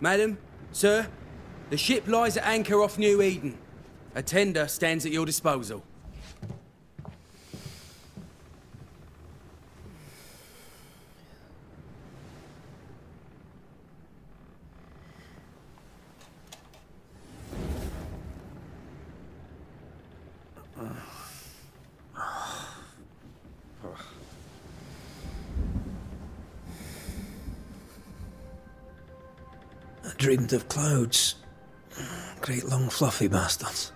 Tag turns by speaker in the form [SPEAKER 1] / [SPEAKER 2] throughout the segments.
[SPEAKER 1] Madam, sir, the ship lies at anchor off New Eden. A tender stands at your disposal.
[SPEAKER 2] I dreamed of clouds. Great long fluffy bastards.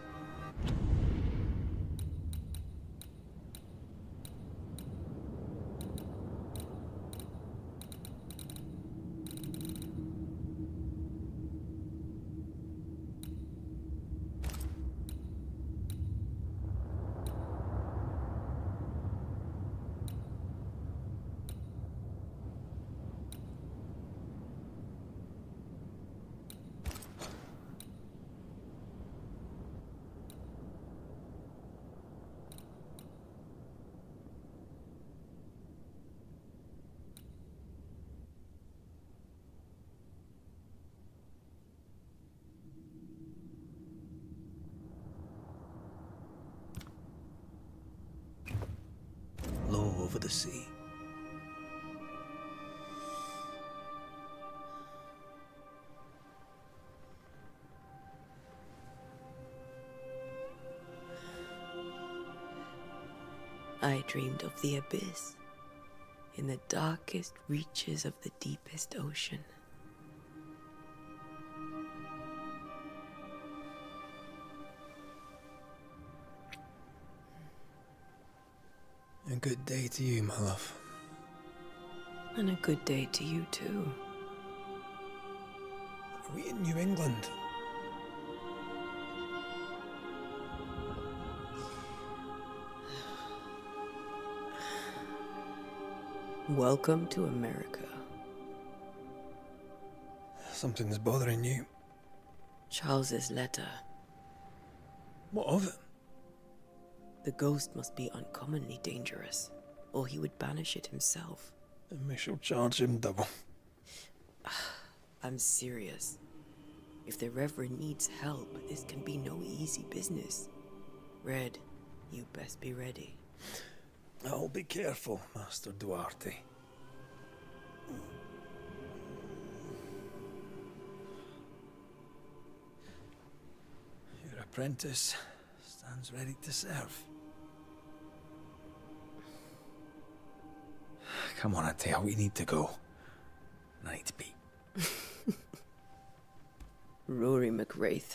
[SPEAKER 2] Low over the sea.
[SPEAKER 3] I dreamed of the abyss, in the darkest reaches of the deepest ocean.
[SPEAKER 2] A good day to you, my love.
[SPEAKER 3] And a good day to you too.
[SPEAKER 2] Are we in New England?
[SPEAKER 3] Welcome to America.
[SPEAKER 2] Something's bothering you.
[SPEAKER 3] Charles's letter.
[SPEAKER 2] What of it?
[SPEAKER 3] The ghost must be uncommonly dangerous, or he would banish it himself.
[SPEAKER 2] Then we shall charge him double.
[SPEAKER 3] I'm serious. If the Reverend needs help, this can be no easy business. Red, you best be ready.
[SPEAKER 2] I'll be careful, Master Duarte. Your apprentice stands ready to serve. Come on, Antea, we need to go. I need to be.
[SPEAKER 3] Rory McWraith,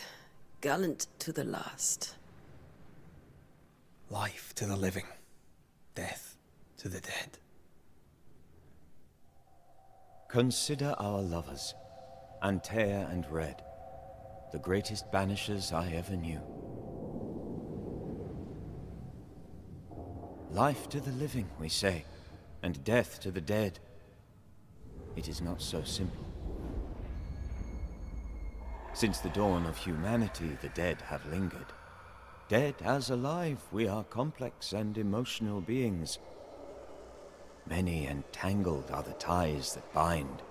[SPEAKER 3] gallant to the last.
[SPEAKER 2] Life to the living, death to the dead.
[SPEAKER 4] Consider our lovers, Antea and Red, the greatest banishers I ever knew. Life to the living, we say, and death to the dead. It is not so simple. Since the dawn of humanity, the dead have lingered. Dead as alive, we are complex and emotional beings. Many and tangled are the ties that bind.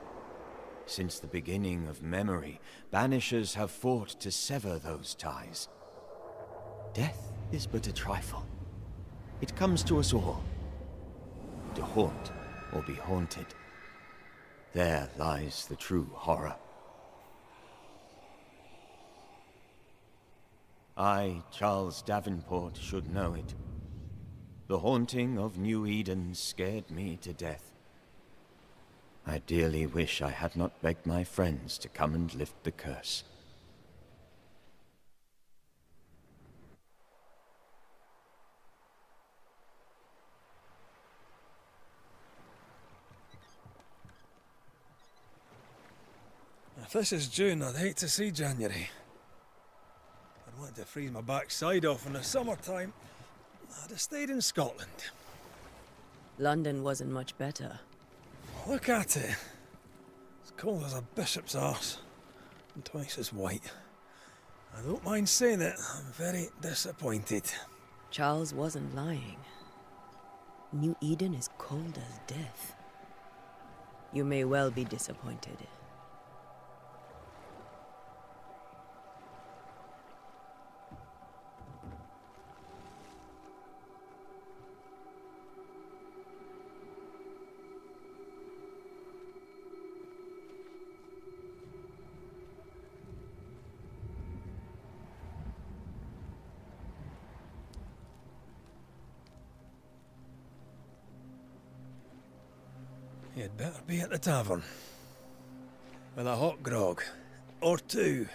[SPEAKER 4] Since the beginning of memory, banishers have fought to sever those ties. Death is but a trifle. It comes to us all. To haunt or be haunted. There lies the true horror. I, Charles Davenport, should know it. The haunting of New Eden scared me to death. I dearly wish I had not begged my friends to come and lift the curse.
[SPEAKER 2] If this is June, I'd hate to see January. I'd want to freeze my backside off in the summertime. I'd have stayed in Scotland.
[SPEAKER 3] London wasn't much better.
[SPEAKER 2] Look at it. As cold as a bishop's arse. And twice as white. I don't mind saying it, I'm very disappointed.
[SPEAKER 3] Charles wasn't lying. New Eden is cold as death. You may well be disappointed.
[SPEAKER 2] You'd better be at the tavern. With a hot grog. Or two.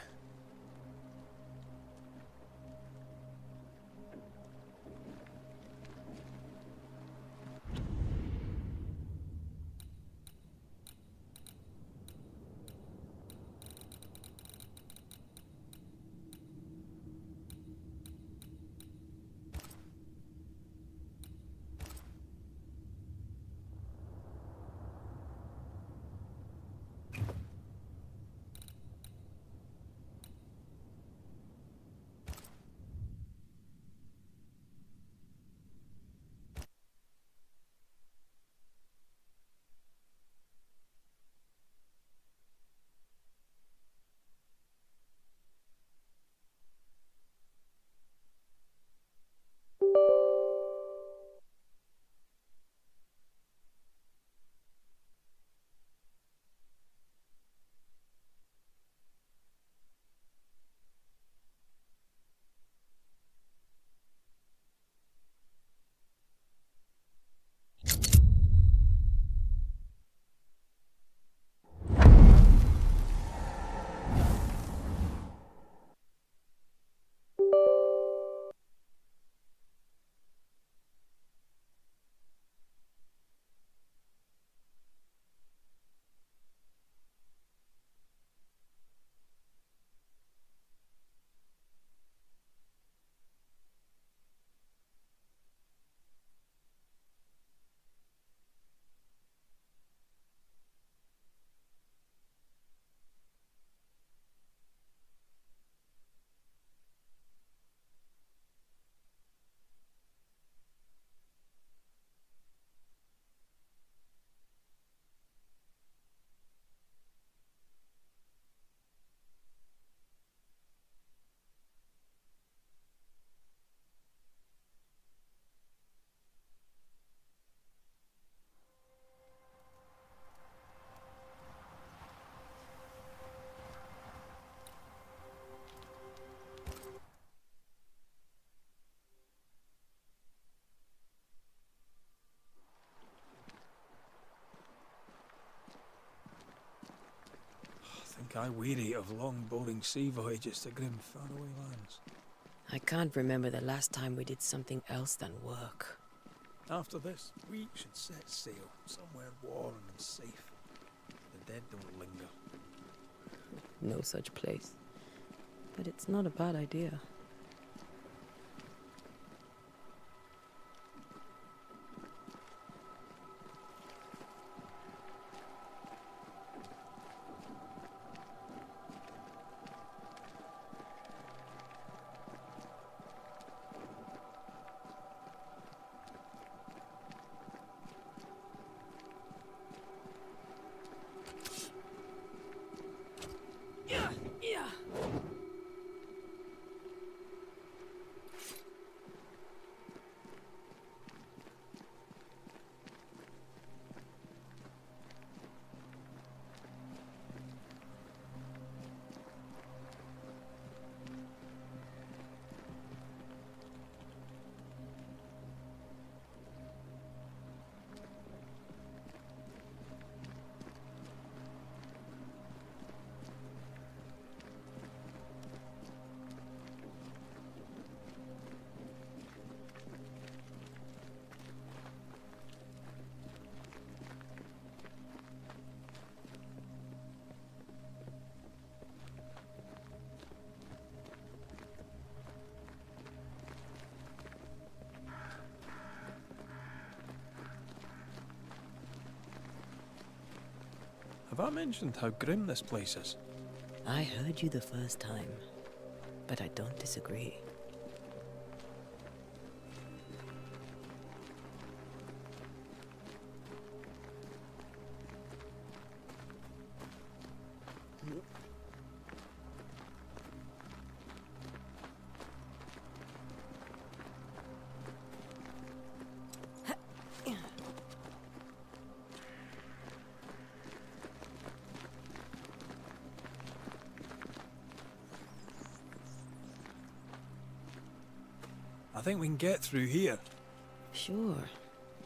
[SPEAKER 2] I weary of long, boring sea voyages to grim, faraway lands.
[SPEAKER 3] I can't remember the last time we did something else than work.
[SPEAKER 2] After this, we should set sail somewhere warm and safe. The dead don't linger.
[SPEAKER 3] No such place. But it's not a bad idea.
[SPEAKER 2] Have I mentioned how grim this place is?
[SPEAKER 3] I heard you the first time, but I don't disagree.
[SPEAKER 2] I think we can get through here.
[SPEAKER 3] Sure.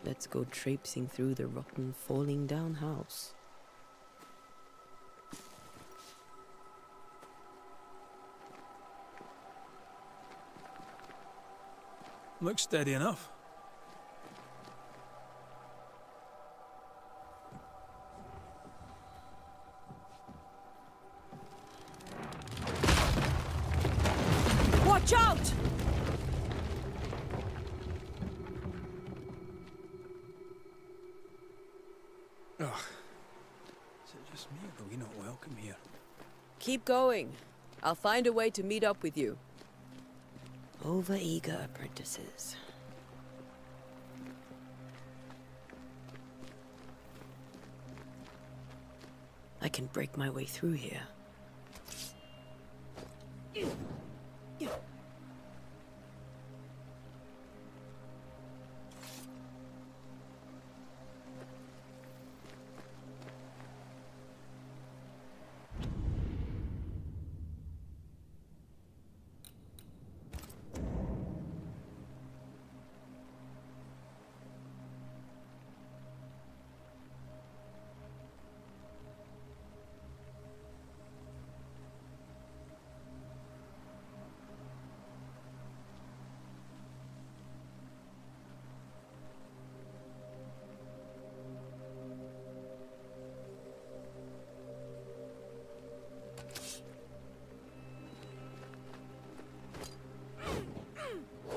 [SPEAKER 3] Let's go traipsing through the rotten, falling down house.
[SPEAKER 2] Looks steady enough.
[SPEAKER 3] Watch out!
[SPEAKER 2] Ugh. Is it just me, or are we not welcome here?
[SPEAKER 3] Keep going. I'll find a way to meet up with you. Over-eager apprentices. I can break my way through here.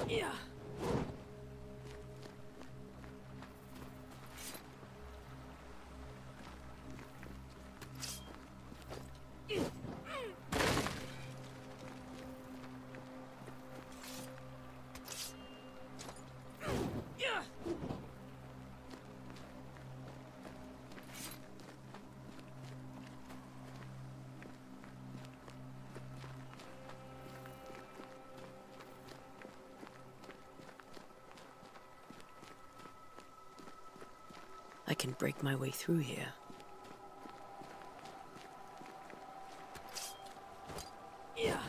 [SPEAKER 3] Yeah. I can break my way through here. Yeah.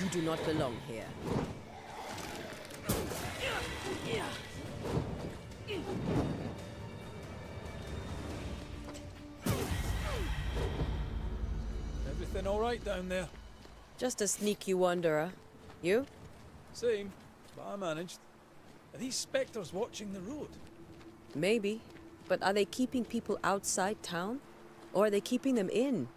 [SPEAKER 3] You do not belong here.
[SPEAKER 2] Everything all right down there?
[SPEAKER 3] Just a sneaky wanderer. You?
[SPEAKER 2] Same, but I managed. Are these spectres watching the road?
[SPEAKER 3] Maybe. But are they keeping people outside town? Or are they keeping them in?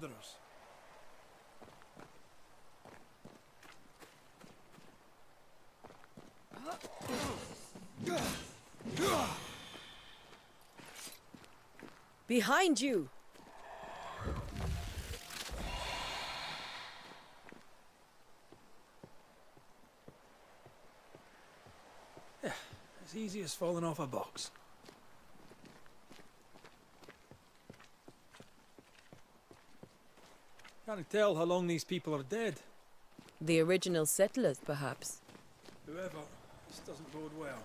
[SPEAKER 2] wanderers.
[SPEAKER 3] Behind you!
[SPEAKER 2] Yeah, as easy as falling off a box. Can't tell how long these people are dead.
[SPEAKER 3] The original settlers, perhaps.
[SPEAKER 2] Whoever, this doesn't bode well.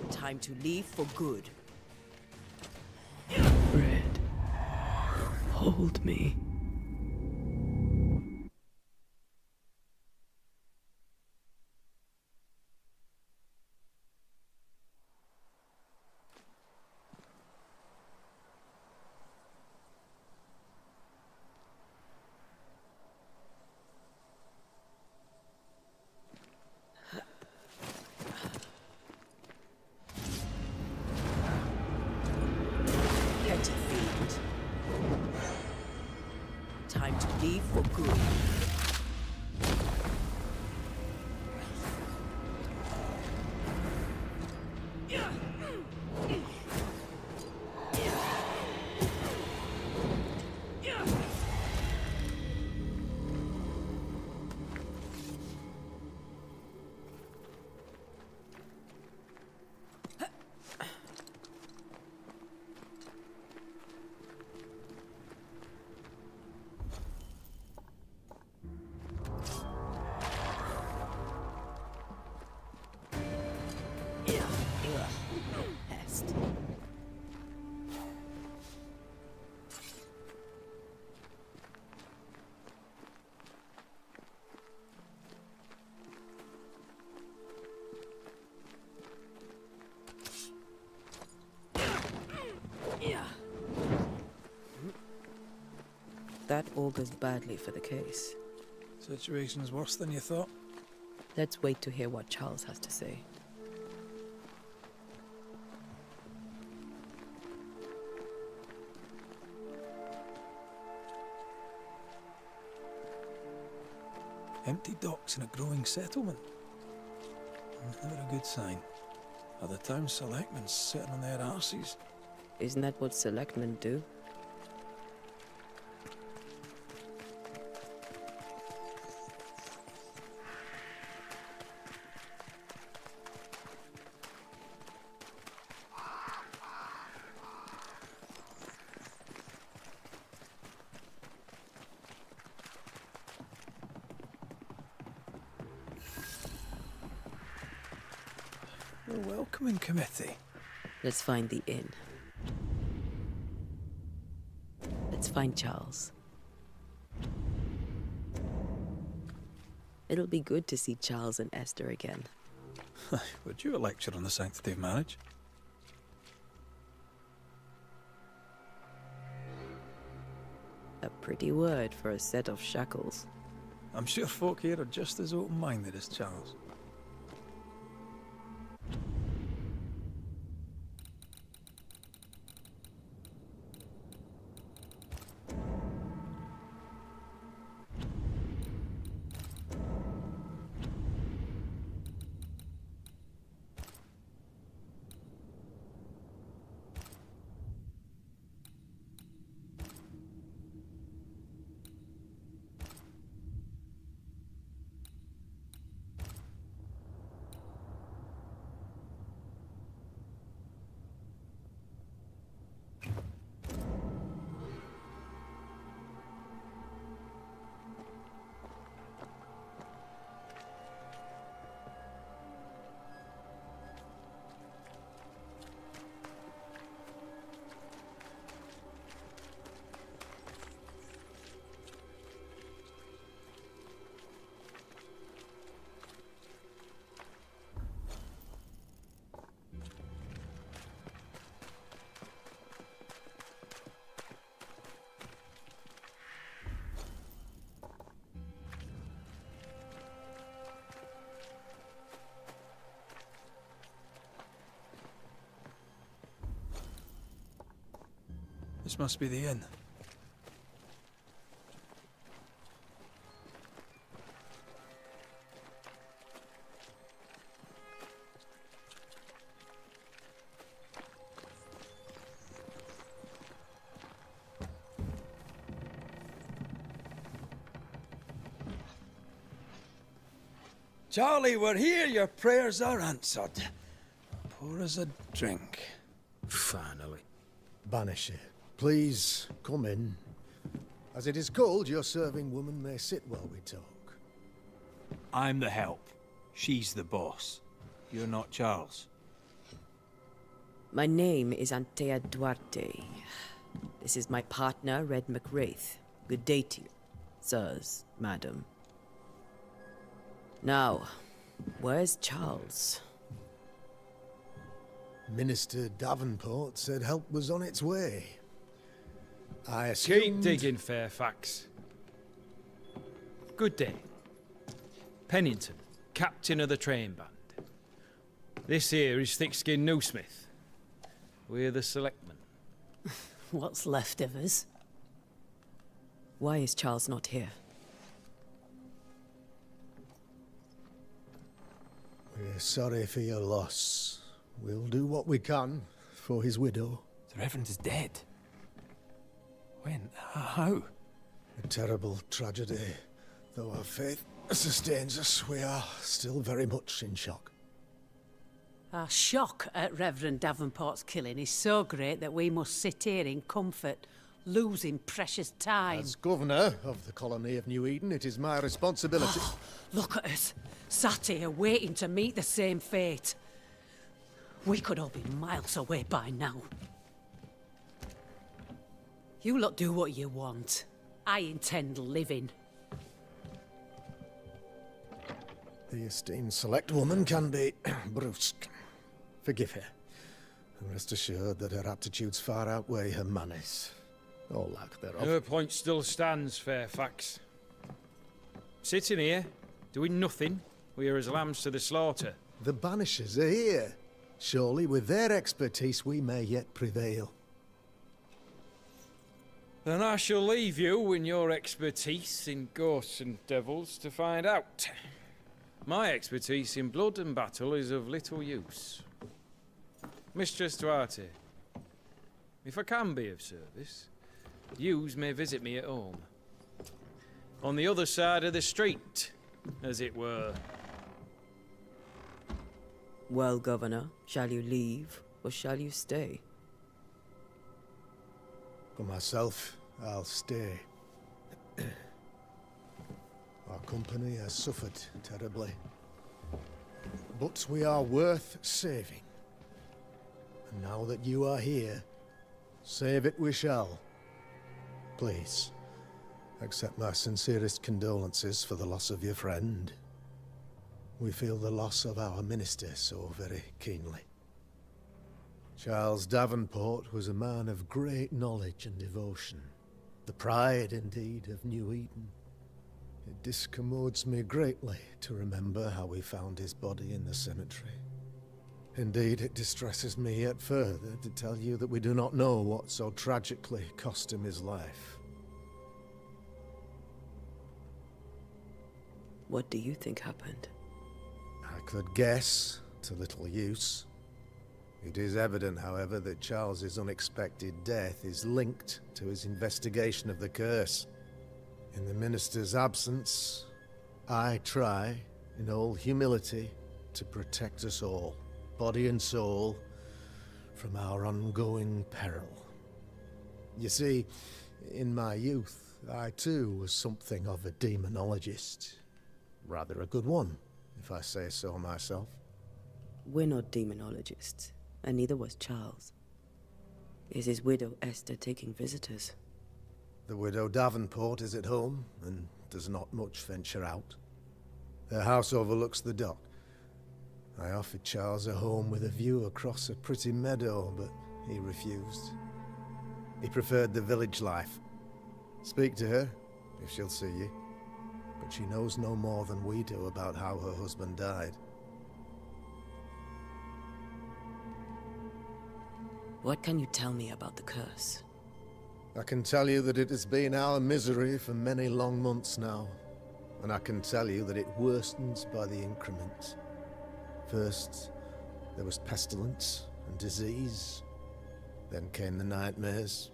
[SPEAKER 3] Time to leave for good.
[SPEAKER 5] Red, hold me.
[SPEAKER 3] Petty fiend. Time to leave for good. Pest. That augurs badly for the case.
[SPEAKER 2] Situation's worse than you thought.
[SPEAKER 3] Let's wait to hear what Charles has to say.
[SPEAKER 2] Empty docks in a growing settlement. Never a good sign. Are the town selectmen sitting on their arses?
[SPEAKER 3] Isn't that what selectmen do?
[SPEAKER 2] A welcoming committee.
[SPEAKER 3] Let's find the inn. Let's find Charles. It'll be good to see Charles and Esther again.
[SPEAKER 2] Would you a lecture on the sanctity of marriage?
[SPEAKER 3] A pretty word for a set of shackles.
[SPEAKER 2] I'm sure folk here are just as open-minded as Charles. This must be the inn. Charlie, we're here. Your prayers are answered. Pour us a drink.
[SPEAKER 1] Finally.
[SPEAKER 6] Banisher, please come in. As it is cold, your serving woman may sit while we talk.
[SPEAKER 7] I'm the help. She's the boss. You're not Charles.
[SPEAKER 3] My name is Anteya Duarte. This is my partner, Red Mak Рэйt. Good day to you, sirs, madam. Now, where's Charles?
[SPEAKER 6] Minister Davenport said help was on its way. I
[SPEAKER 8] Keep
[SPEAKER 6] assumed...
[SPEAKER 8] digging, Fairfax. Good day. Pennington, captain of the train band. This here is thick-skinned Newsmith. We're the selectmen.
[SPEAKER 5] What's left of us?
[SPEAKER 3] Why is Charles not here?
[SPEAKER 6] We're sorry for your loss. We'll do what we can for his widow.
[SPEAKER 7] The Reverend is dead. When? How?
[SPEAKER 6] A terrible tragedy. Though our faith sustains us, we are still very much in shock.
[SPEAKER 5] Our shock at Reverend Davenport's killing is so great that we must sit here in comfort, losing precious time.
[SPEAKER 6] As governor of the colony of New Eden, it is my responsibility...
[SPEAKER 5] Look at us, sat here waiting to meet the same fate. We could all be miles away by now. You lot do what you want. I intend living.
[SPEAKER 6] The esteemed select woman can be brusque. Forgive her. And rest assured that her aptitudes far outweigh her manners. Or lack thereof.
[SPEAKER 8] Her point still stands, Fairfax. Sitting here, doing nothing, we are as lambs to the slaughter.
[SPEAKER 6] The Banishers are here. Surely with their expertise we may yet prevail.
[SPEAKER 8] Then I shall leave you and your expertise in ghosts and devils to find out. My expertise in blood and battle is of little use. Mistress Duarte, if I can be of service, yous may visit me at home. On the other side of the street, as it were.
[SPEAKER 3] Well, Governor, shall you leave or shall you stay?
[SPEAKER 6] For myself, I'll stay. Our company has suffered terribly. But we are worth saving. And now that you are here, save it we shall. Please, accept my sincerest condolences for the loss of your friend. We feel the loss of our minister so very keenly. Charles Davenport was a man of great knowledge and devotion. The pride, indeed, of New Eden. It discommodes me greatly to remember how we found his body in the cemetery. Indeed, it distresses me yet further to tell you that we do not know what so tragically cost him his life.
[SPEAKER 3] What do you think happened?
[SPEAKER 6] I could guess, to little use. It is evident, however, that Charles's unexpected death is linked to his investigation of the curse. In the minister's absence, I try, in all humility, to protect us all, body and soul, from our ongoing peril. You see, in my youth, I too was something of a demonologist. Rather a good one, if I say so myself.
[SPEAKER 3] We're not demonologists, and neither was Charles. Is his widow Esther taking visitors?
[SPEAKER 6] The widow Davenport is at home, and does not much venture out. Their house overlooks the dock. I offered Charles a home with a view across a pretty meadow, but he refused. He preferred the village life. Speak to her, if she'll see you. But she knows no more than we do about how her husband died.
[SPEAKER 3] What can you tell me about the curse?
[SPEAKER 6] I can tell you that it has been our misery for many long months now, and I can tell you that it worstens by the increment. First, there was pestilence and disease, then came the nightmares,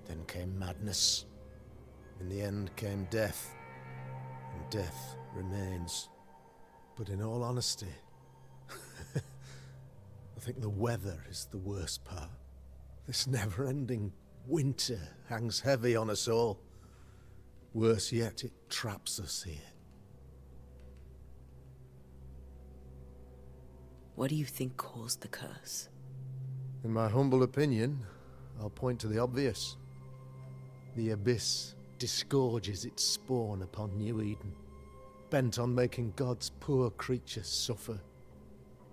[SPEAKER 6] then came madness. In the end came death, and death remains. But in all honesty, I think the weather is the worst part. This never-ending winter hangs heavy on us all. Worse yet, it traps us here.
[SPEAKER 3] What do you think caused the curse?
[SPEAKER 6] In my humble opinion, I'll point to the obvious. The abyss disgorges its spawn upon New Eden, bent on making God's poor creatures suffer.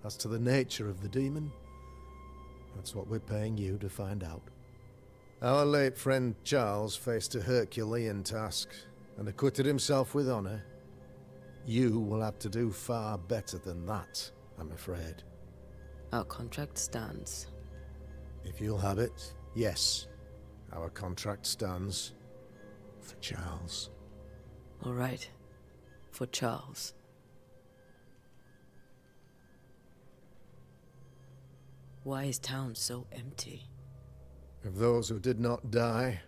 [SPEAKER 6] As to the nature of the demon, that's what we're paying you to find out. Our late friend Charles faced a Herculean task and acquitted himself with honor. You will have to do far better than that, I'm afraid.
[SPEAKER 3] Our contract stands.
[SPEAKER 6] If you'll have it, yes, our contract stands. For Charles.
[SPEAKER 3] All right. For Charles. Why is town so empty?
[SPEAKER 6] Of those who did not die,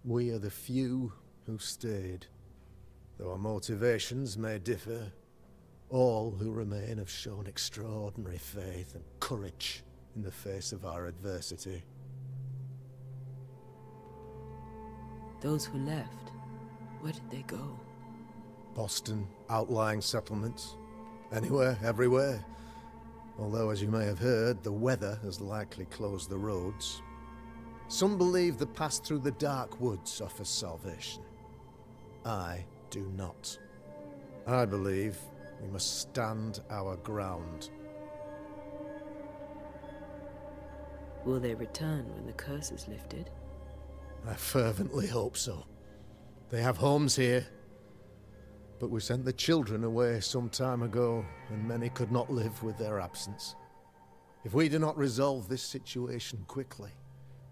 [SPEAKER 6] we are the few who stayed. Though our motivations may differ, all who remain have shown extraordinary faith and courage in the face of our adversity.
[SPEAKER 3] Those who left, where did they go?
[SPEAKER 6] Boston, outlying settlements. Anywhere, everywhere. Although, as you may have heard, the weather has likely closed the roads. Some believe the path through the dark woods offers salvation. I do not. I believe we must stand our ground.
[SPEAKER 3] Will they return when the curse is lifted?
[SPEAKER 6] I fervently hope so. They have homes here. But we sent the children away some time ago, and many could not live with their absence. If we do not resolve this situation quickly,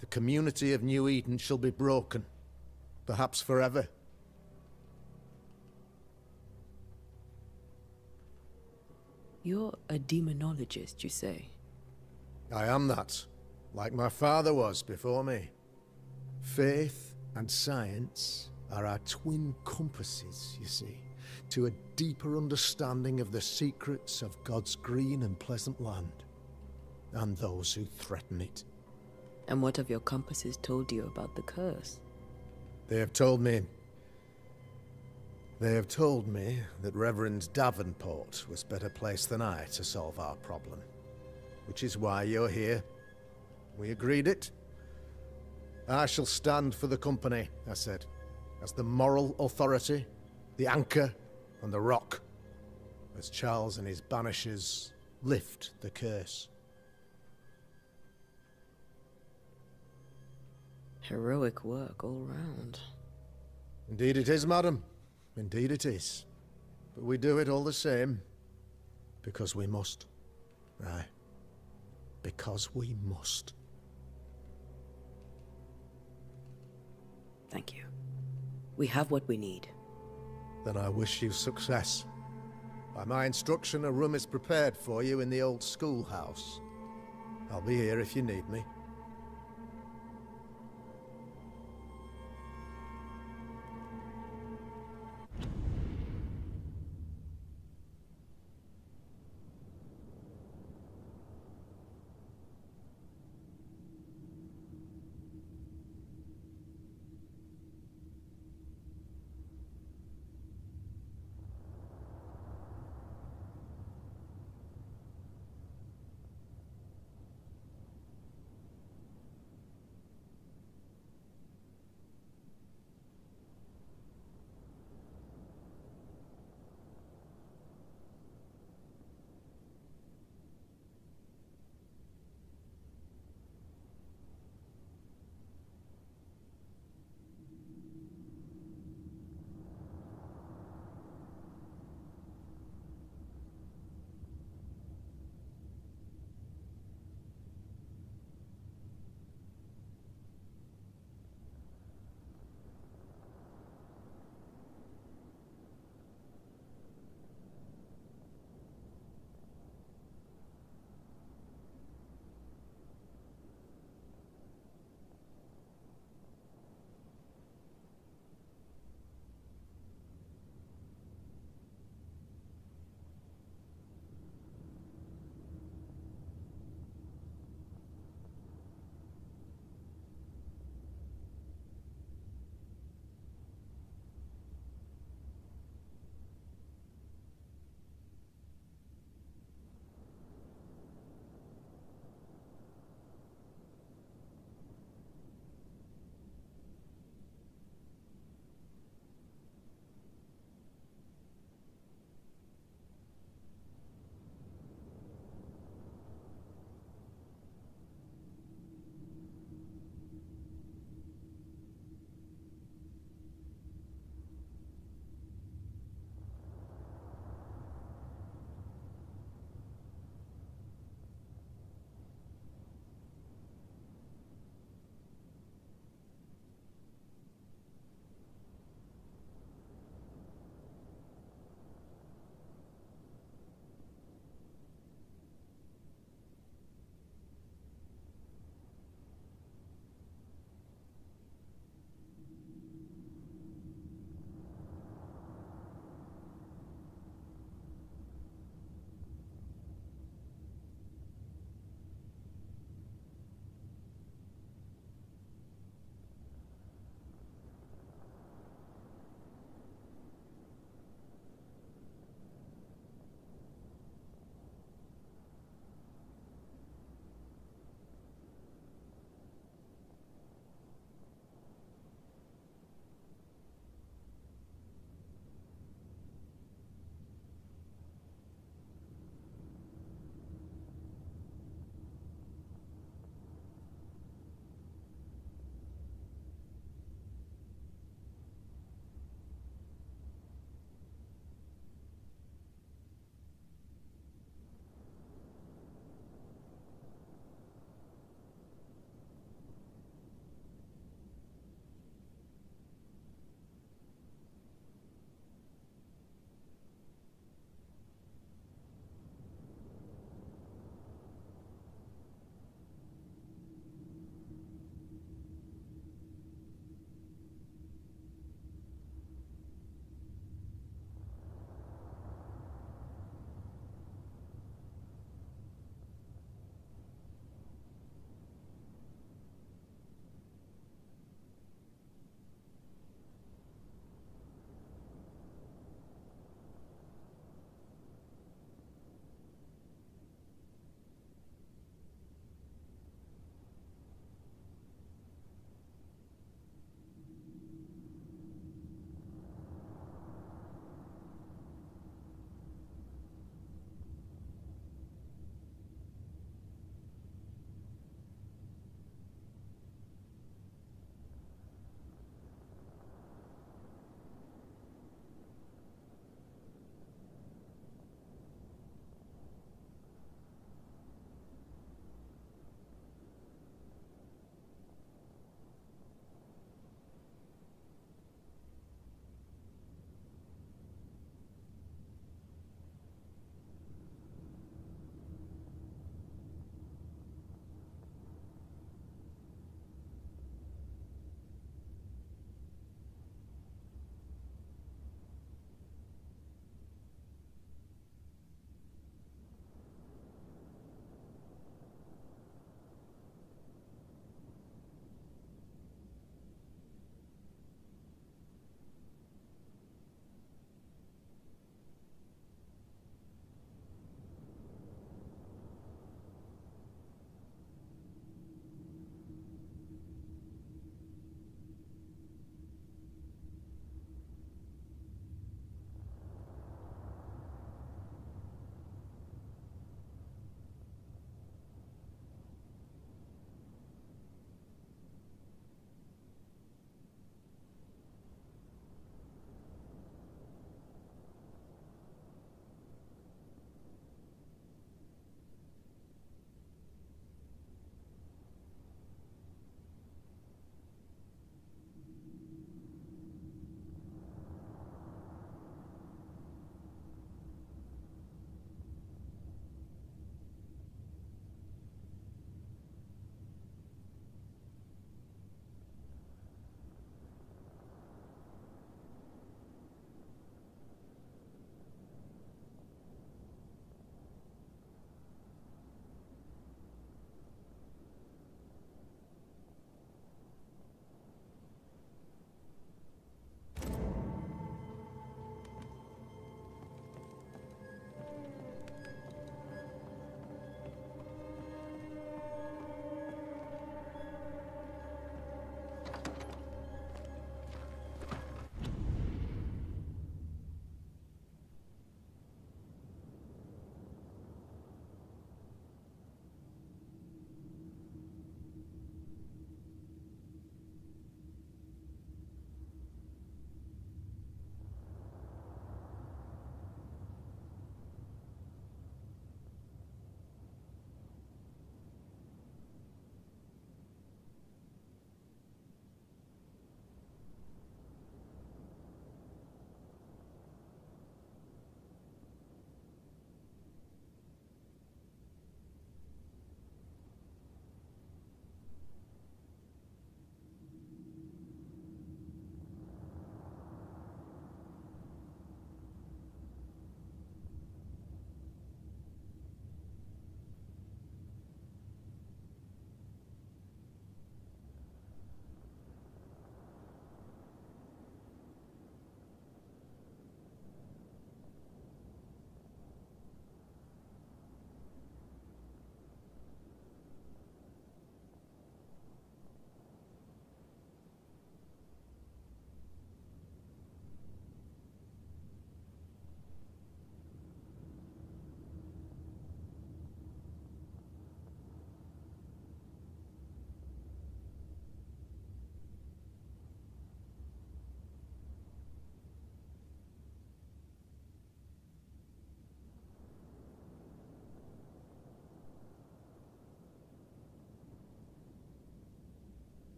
[SPEAKER 6] the community of New Eden shall be broken, perhaps forever.
[SPEAKER 3] You're a demonologist, you say?
[SPEAKER 6] I am that, like my father was before me. Faith and science are our twin compasses, you see, to a deeper understanding of the secrets of God's green and pleasant land, and those who threaten it.
[SPEAKER 3] And what have your compasses told you about the curse?
[SPEAKER 6] They have told me that Reverend Davenport was better placed than I to solve our problem. Which is why you're here. We agreed it. I shall stand for the company, I said, as the moral authority, the anchor, and the rock, as Charles and his Banishers lift the curse.
[SPEAKER 3] Heroic work all round.
[SPEAKER 6] Indeed it is, madam. Indeed it is. But we do it all the same. Because we must. Aye. Because we must.
[SPEAKER 3] Thank you. We have what we need.
[SPEAKER 6] Then I wish you success. By my instruction, a room is prepared for you in the old schoolhouse. I'll be here if you need me.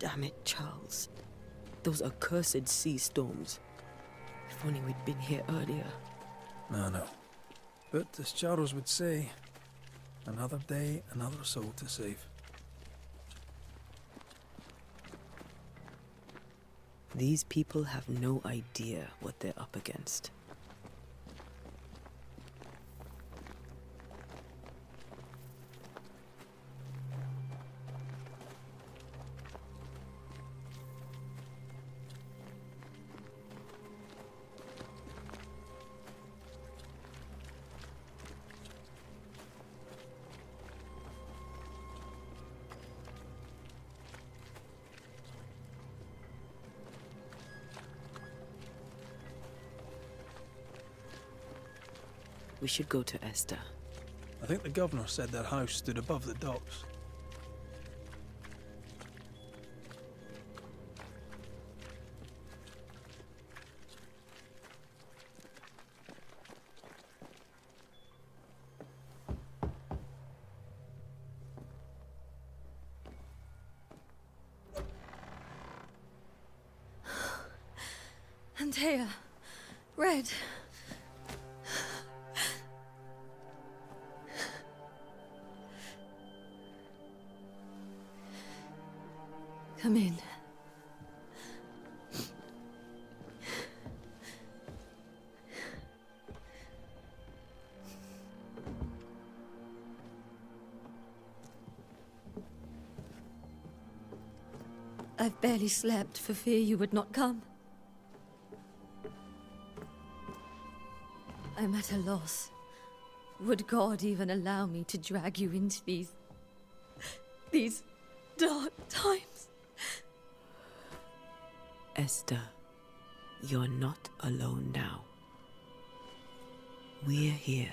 [SPEAKER 3] Damn it, Charles. Those accursed sea storms. If only we'd been here earlier.
[SPEAKER 2] No. But as Charles would say, another day, another soul to save.
[SPEAKER 3] These people have no idea what they're up against. We should go to Esther.
[SPEAKER 2] I think the governor said their house stood above the docks.
[SPEAKER 9] Antеya, Red. Come in. I've barely slept for fear you would not come. I'm at a loss. Would God even allow me to drag you into these dark times?
[SPEAKER 3] Esther, you're not alone now. We're here.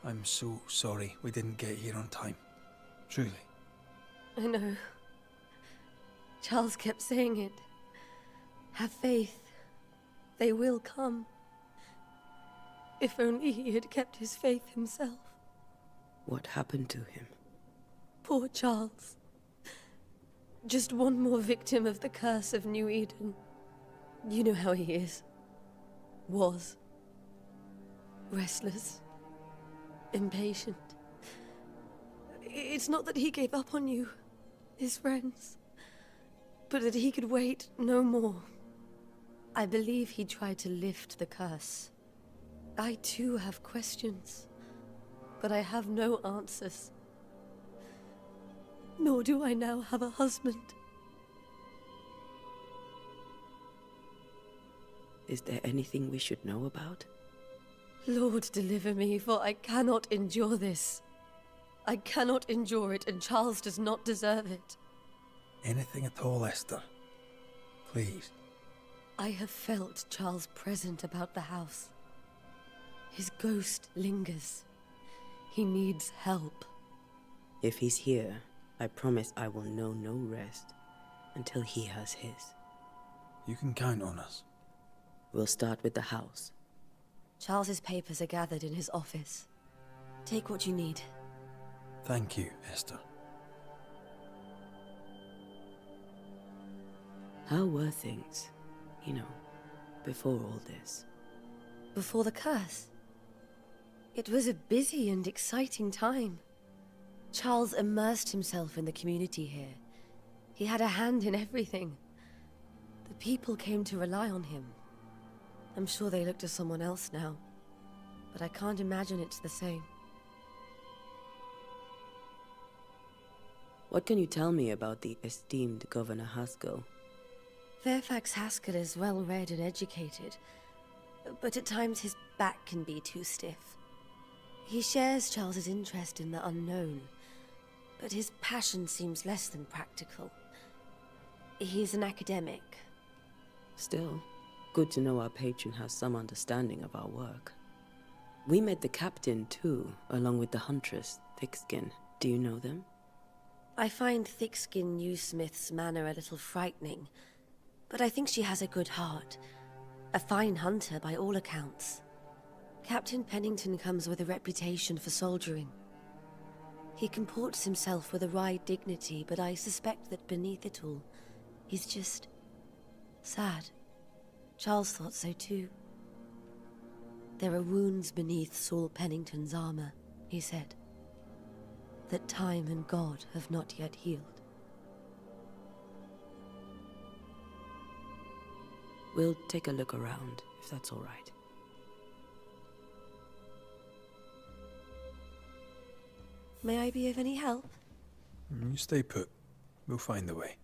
[SPEAKER 2] I'm so sorry we didn't get here on time. Truly.
[SPEAKER 9] I know. Charles kept saying it. Have faith. They will come. If only he had kept his faith himself.
[SPEAKER 3] What happened to him?
[SPEAKER 9] Poor Charles. Just one more victim of the curse of New Eden. You know how he is. Was. Restless. Impatient. It's not that he gave up on you, his friends, but that he could wait no more. I believe he tried to lift the curse. I too have questions, but I have no answers. Nor do I now have a husband.
[SPEAKER 3] Is there anything we should know about?
[SPEAKER 9] Lord, deliver me, for I cannot endure this. I cannot endure it, and Charles does not deserve it.
[SPEAKER 2] Anything at all, Esther. Please.
[SPEAKER 9] I have felt Charles present about the house. His ghost lingers. He needs help.
[SPEAKER 3] If he's here, I promise I will know no rest until he has his.
[SPEAKER 2] You can count on us.
[SPEAKER 3] We'll start with the house.
[SPEAKER 9] Charles's papers are gathered in his office. Take what you need.
[SPEAKER 2] Thank you, Esther.
[SPEAKER 3] How were things, before all this?
[SPEAKER 9] Before the curse? It was a busy and exciting time. Charles immersed himself in the community here. He had a hand in everything. The people came to rely on him. I'm sure they look to someone else now, but I can't imagine it's the same.
[SPEAKER 3] What can you tell me about the esteemed Governor Haskell?
[SPEAKER 9] Fairfax Haskell is well-read and educated, but at times his back can be too stiff. He shares Charles's interest in the unknown, but his passion seems less than practical. He's an academic.
[SPEAKER 3] Still, good to know our patron has some understanding of our work. We met the captain, too, along with the huntress, Thickskin. Do you know them?
[SPEAKER 9] I find Thickskin Newsmith's manner a little frightening, but I think she has a good heart. A fine hunter by all accounts. Captain Pennington comes with a reputation for soldiering. He comports himself with a wry dignity, but I suspect that beneath it all, He's just sad. Charles thought so too. There are wounds beneath Saul Pennington's armor, he said, that time and God have not yet healed.
[SPEAKER 3] We'll take a look around, if that's all right.
[SPEAKER 9] May I be of any help?
[SPEAKER 2] You stay put. We'll find a way.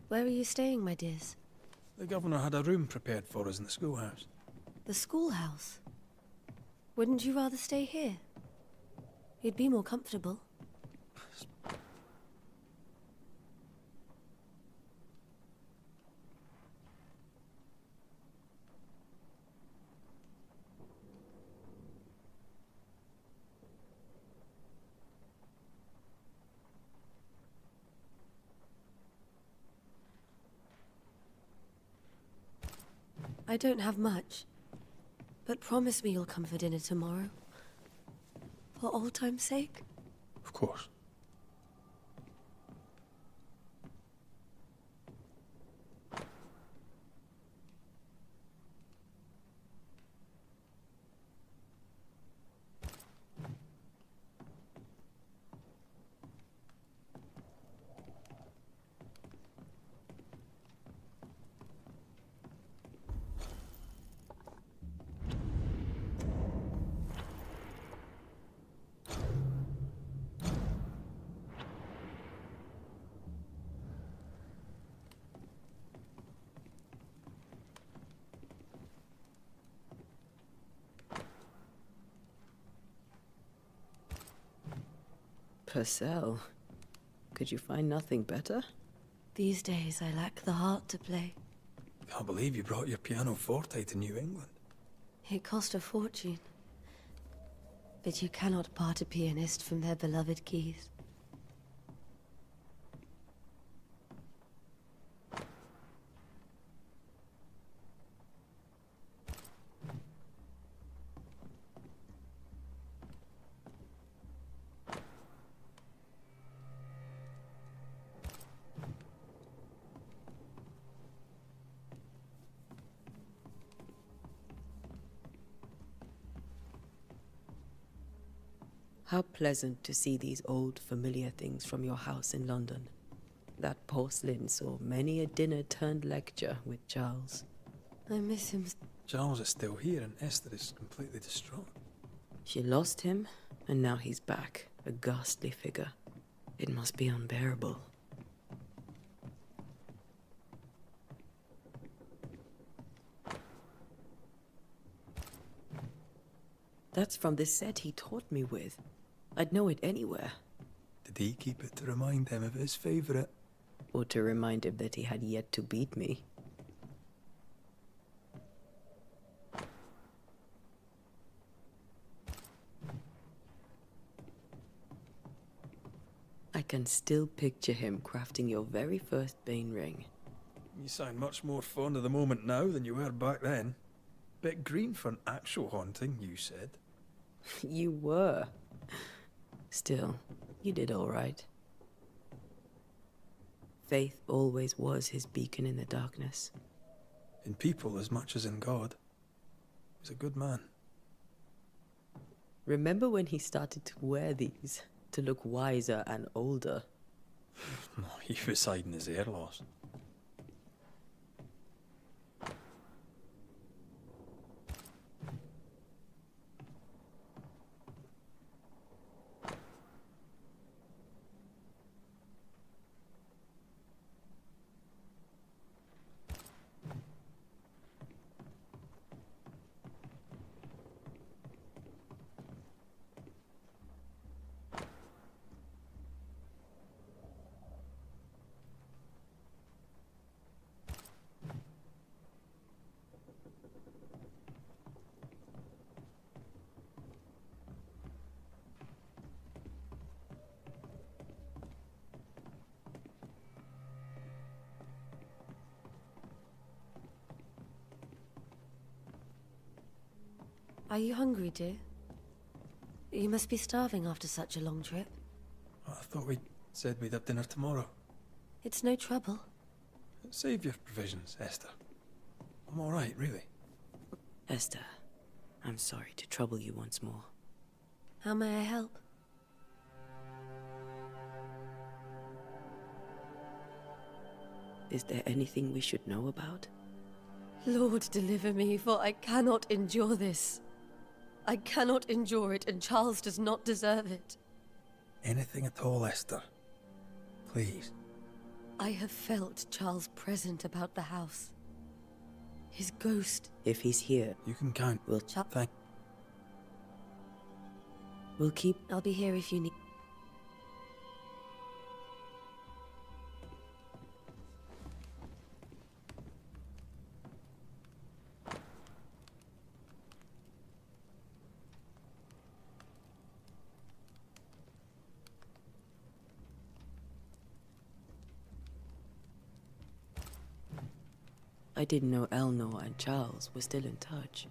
[SPEAKER 9] Where are you staying, my dears?
[SPEAKER 2] The governor had a room prepared for us in the schoolhouse.
[SPEAKER 9] The schoolhouse? Wouldn't you rather stay here? You'd be more comfortable. I don't have much, but promise me you'll come for dinner tomorrow. For old time's sake.
[SPEAKER 2] Of course.
[SPEAKER 3] Purcell, could you find nothing better?
[SPEAKER 9] These days I lack the heart to play.
[SPEAKER 2] Can't believe you brought your pianoforte to New England.
[SPEAKER 9] It cost a fortune. But you cannot part a pianist from their beloved keys.
[SPEAKER 3] How pleasant to see these old, familiar things from your house in London. That porcelain saw many a dinner-turned-lecture with Charles.
[SPEAKER 9] I miss him.
[SPEAKER 2] Charles is still here and Esther is completely distraught.
[SPEAKER 3] She lost him, and now he's back, a ghastly figure. It must be unbearable. That's from the set he taught me with. I'd know it anywhere.
[SPEAKER 2] Did he keep it to remind him of his favourite?
[SPEAKER 3] Or to remind him that he had yet to beat me. I can still picture him crafting your very first Bane ring.
[SPEAKER 2] You sound much more fond of the moment now than you were back then. Bit green for an actual haunting, you said.
[SPEAKER 3] You were. Still, you did all right. Faith always was his beacon in the darkness.
[SPEAKER 2] In people as much as in God. He was a good man.
[SPEAKER 3] Remember when he started to wear these, to look wiser and older?
[SPEAKER 2] He was hiding his hair loss.
[SPEAKER 9] Are you hungry, dear? You must be starving after such a long trip.
[SPEAKER 2] I thought we said we'd have dinner tomorrow.
[SPEAKER 9] It's no trouble.
[SPEAKER 2] Save your provisions, Esther. I'm all right, really.
[SPEAKER 3] Esther, I'm sorry to trouble you once more.
[SPEAKER 9] How may I help?
[SPEAKER 3] Is there anything we should know about?
[SPEAKER 9] Lord, deliver me, for I cannot endure this. I cannot endure it, and Charles does not deserve it.
[SPEAKER 2] Anything at all, Esther. Please.
[SPEAKER 9] I have felt Charles' present about the house. His ghost.
[SPEAKER 3] If he's here,
[SPEAKER 2] You can count.
[SPEAKER 3] we'll
[SPEAKER 2] Thank.
[SPEAKER 3] we'll keep.
[SPEAKER 9] I'll be here if you need.
[SPEAKER 3] I didn't know Eleanor and Charles were still in touch.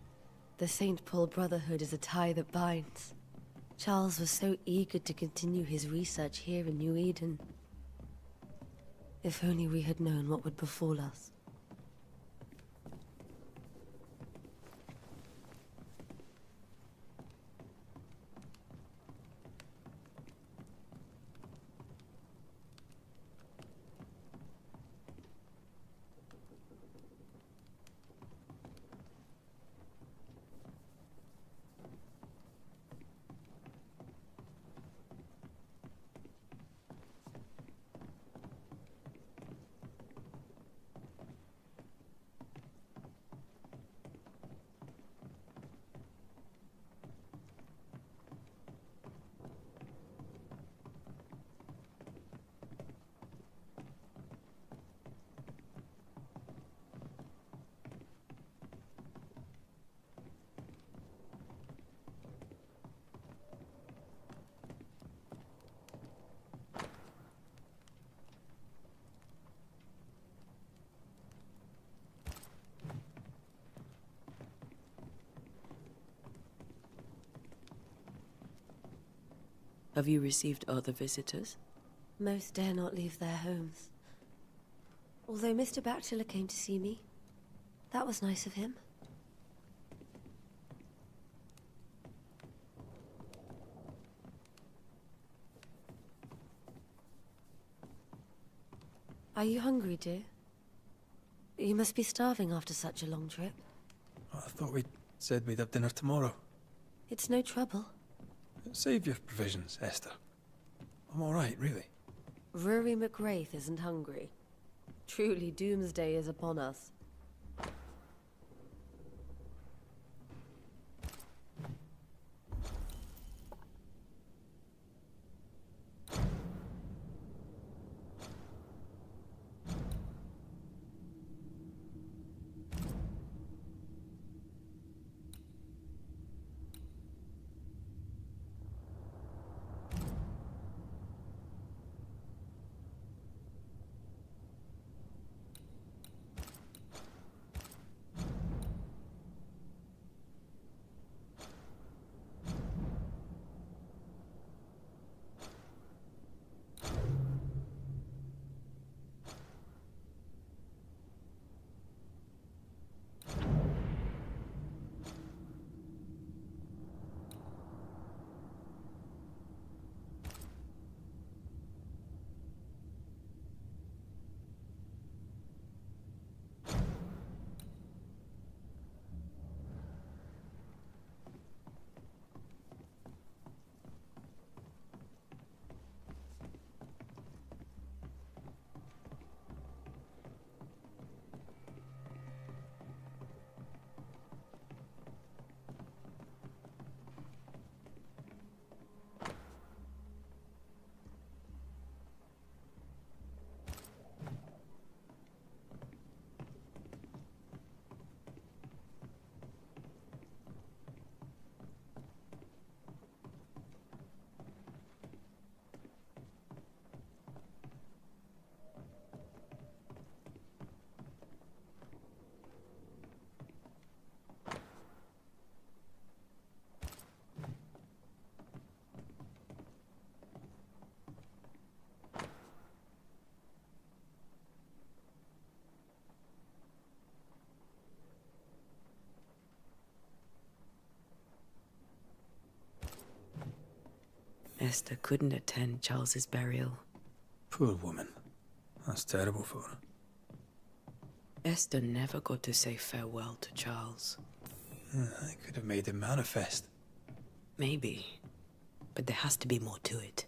[SPEAKER 9] The St. Paul Brotherhood is a tie that binds. Charles was so eager to continue his research here in New Eden. If only we had known what would befall us.
[SPEAKER 3] Have you received other visitors?
[SPEAKER 9] Most dare not leave their homes. Although Mr. Bachelor came to see me. That was nice of him. Are you hungry, dear? You must be starving after such a long trip.
[SPEAKER 2] I thought we said we'd have dinner tomorrow.
[SPEAKER 9] It's no trouble.
[SPEAKER 2] Save your provisions, Esther. I'm all right, really.
[SPEAKER 9] Rory McGrath isn't hungry. Truly, doomsday is upon us.
[SPEAKER 3] Esther couldn't attend Charles's burial.
[SPEAKER 2] Poor woman. That's terrible for her.
[SPEAKER 3] Esther never got to say farewell to Charles.
[SPEAKER 2] I could have made him manifest.
[SPEAKER 3] Maybe. But there has to be more to it.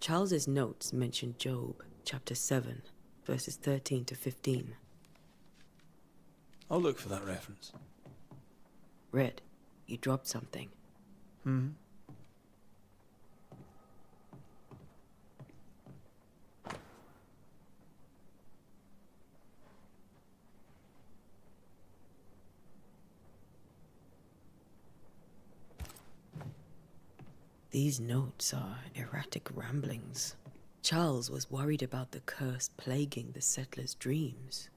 [SPEAKER 3] Charles's notes mention Job, chapter 7, verses 13 to 15.
[SPEAKER 2] I'll look for that reference.
[SPEAKER 3] Red, you dropped something. These notes are erratic ramblings. Charles was worried about the curse plaguing the settlers' dreams.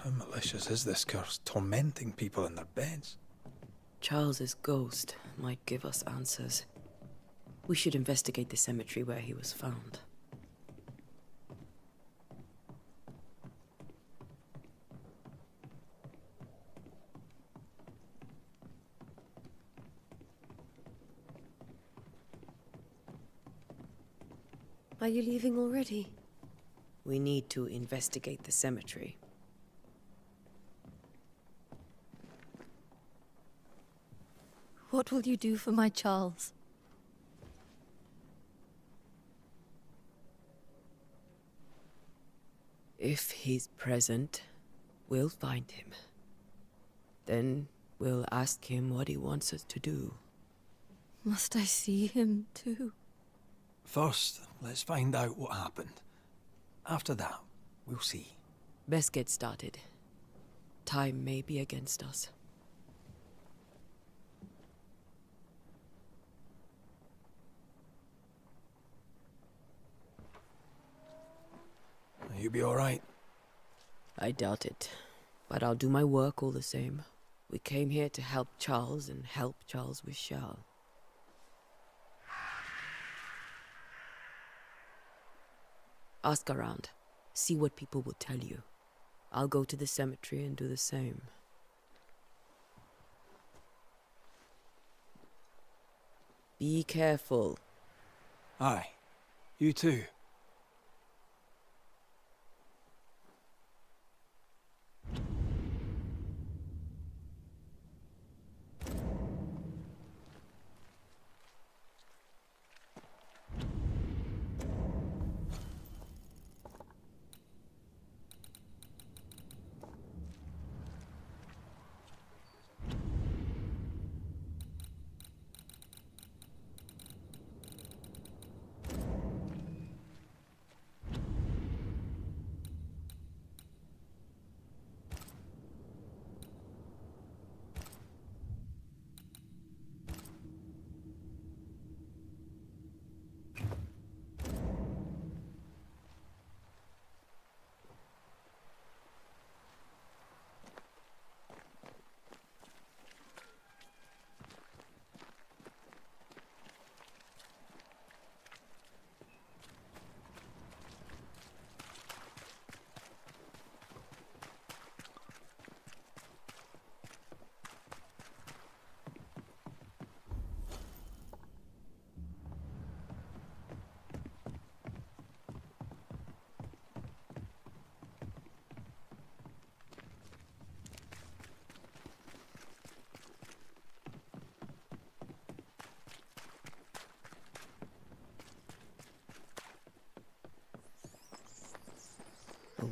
[SPEAKER 2] How malicious is this curse, tormenting people in their beds?
[SPEAKER 3] Charles's ghost might give us answers. We should investigate the cemetery where he was found.
[SPEAKER 9] Are you leaving already?
[SPEAKER 3] We need to investigate the cemetery.
[SPEAKER 10] What will you do for my Charles?
[SPEAKER 3] If he's present, we'll find him. Then we'll ask him what he wants us to do.
[SPEAKER 10] Must I see him too?
[SPEAKER 2] First, let's find out what happened. After that, we'll see.
[SPEAKER 3] Best get started. Time may be against us.
[SPEAKER 2] You'll be all right.
[SPEAKER 3] I doubt it. But I'll do my work all the same. We came here to help Charles, and help Charles we shall. Ask around. See what people will tell you. I'll go to the cemetery and do the same. Be careful.
[SPEAKER 2] Aye. You too.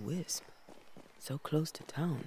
[SPEAKER 3] wisp. So close to town.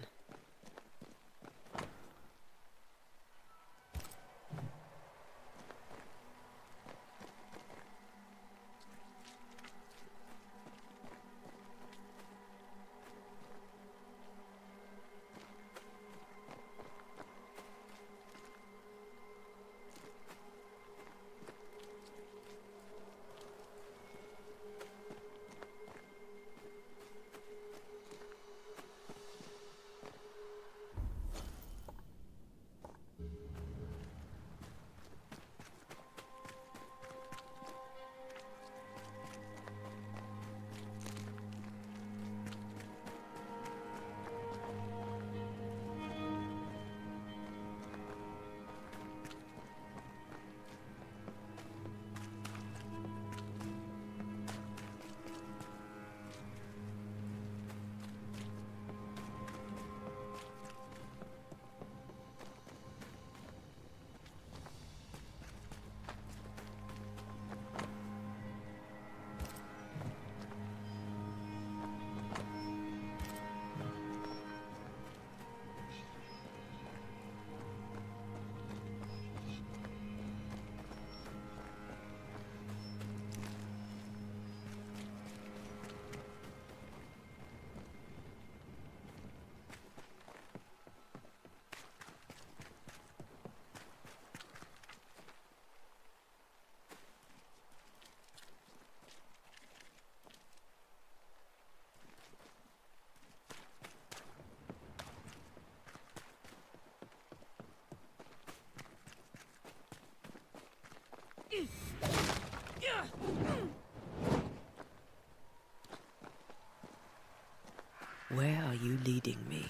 [SPEAKER 3] Where are you leading me?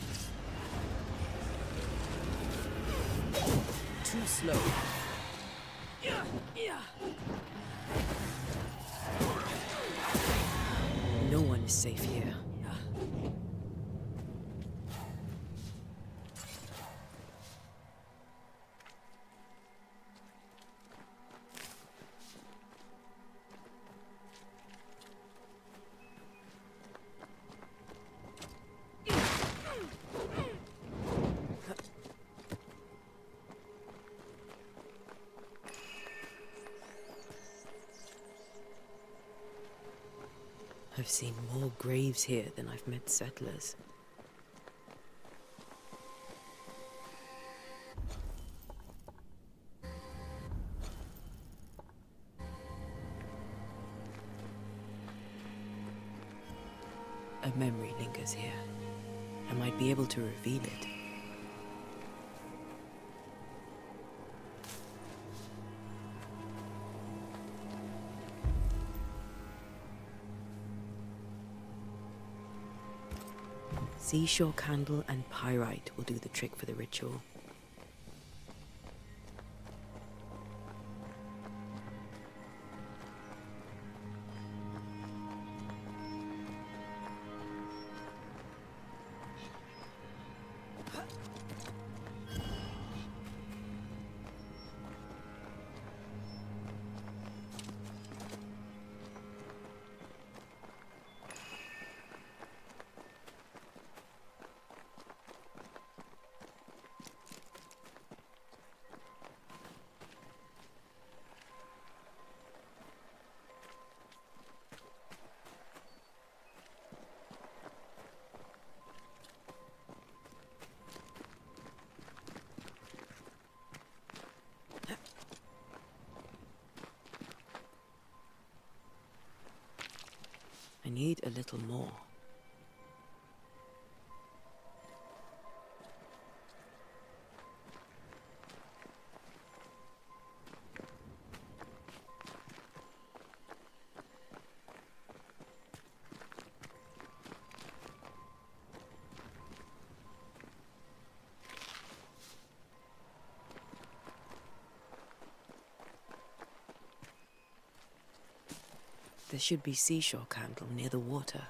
[SPEAKER 3] Too slow. No one is safe here. I've seen more graves here than I've met settlers. A memory lingers here. I might be able to reveal it. Seashore candle and pyrite will do the trick for the ritual. I need a little more. There should be seashore candle near the water.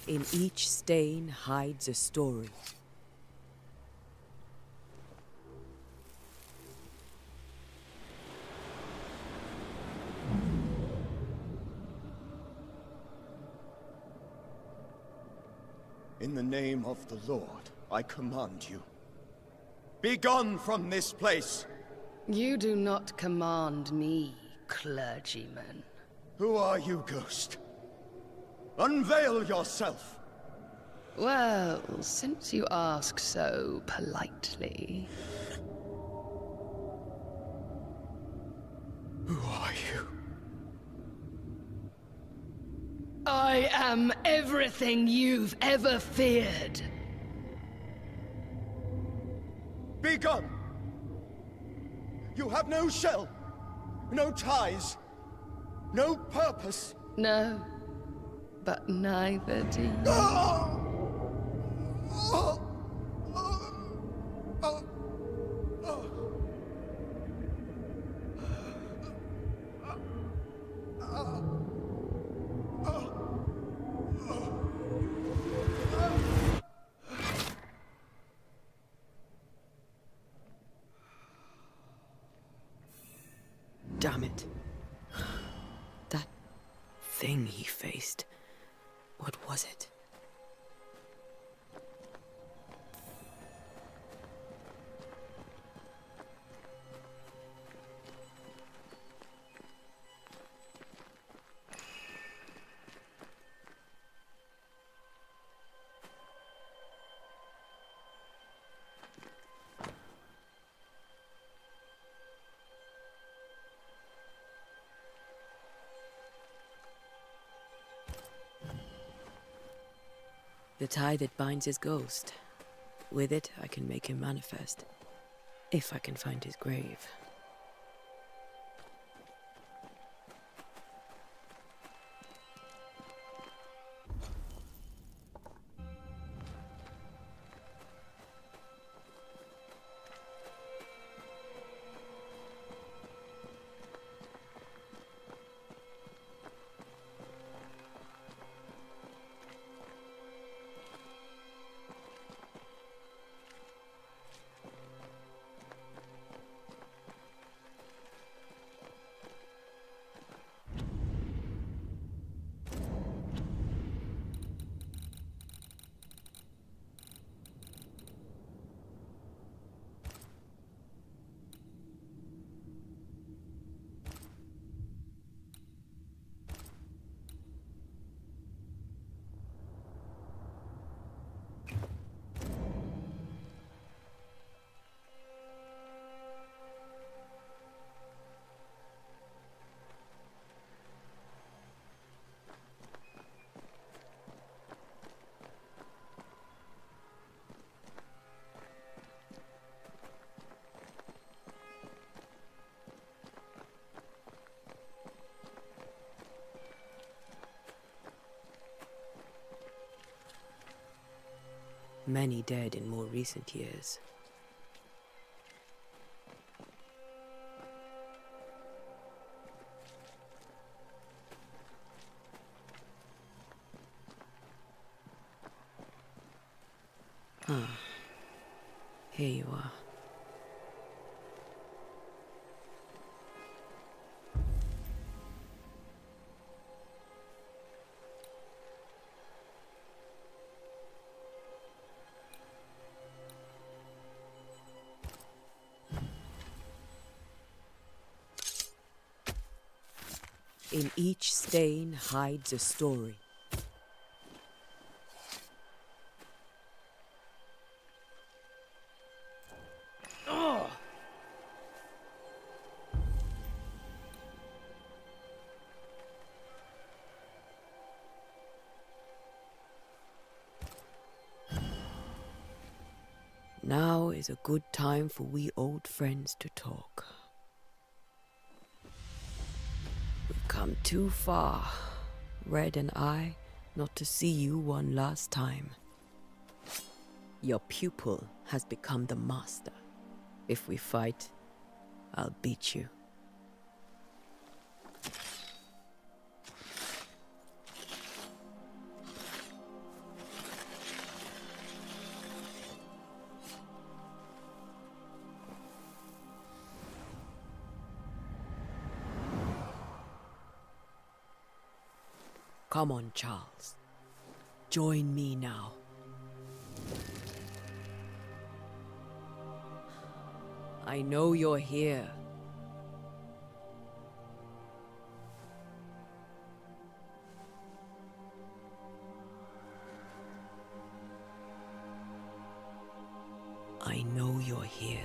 [SPEAKER 3] In each stain hides a story.
[SPEAKER 4] In the name of the Lord, I command you. Be gone from this place!
[SPEAKER 11] You do not command me, clergyman.
[SPEAKER 4] Who are you, ghost? Unveil yourself!
[SPEAKER 11] Well, since you ask so politely...
[SPEAKER 4] Who are you?
[SPEAKER 11] I am everything you've ever feared.
[SPEAKER 4] Be gone! You have no shell, no ties, no purpose.
[SPEAKER 11] No, but neither do you.
[SPEAKER 3] Damn it. That thing he faced. What was it? The tie that binds his ghost. With it, I can make him manifest. If I can find his grave. Many dead in more recent years. Ah, here you are. In each stain hides a story. Now is a good time for we old friends to talk. We've come too far, Red and I, not to see you one last time. Your pupil has become the master. If we fight, I'll beat you. Come on, Charles. Join me now. I know you're here. I know you're here.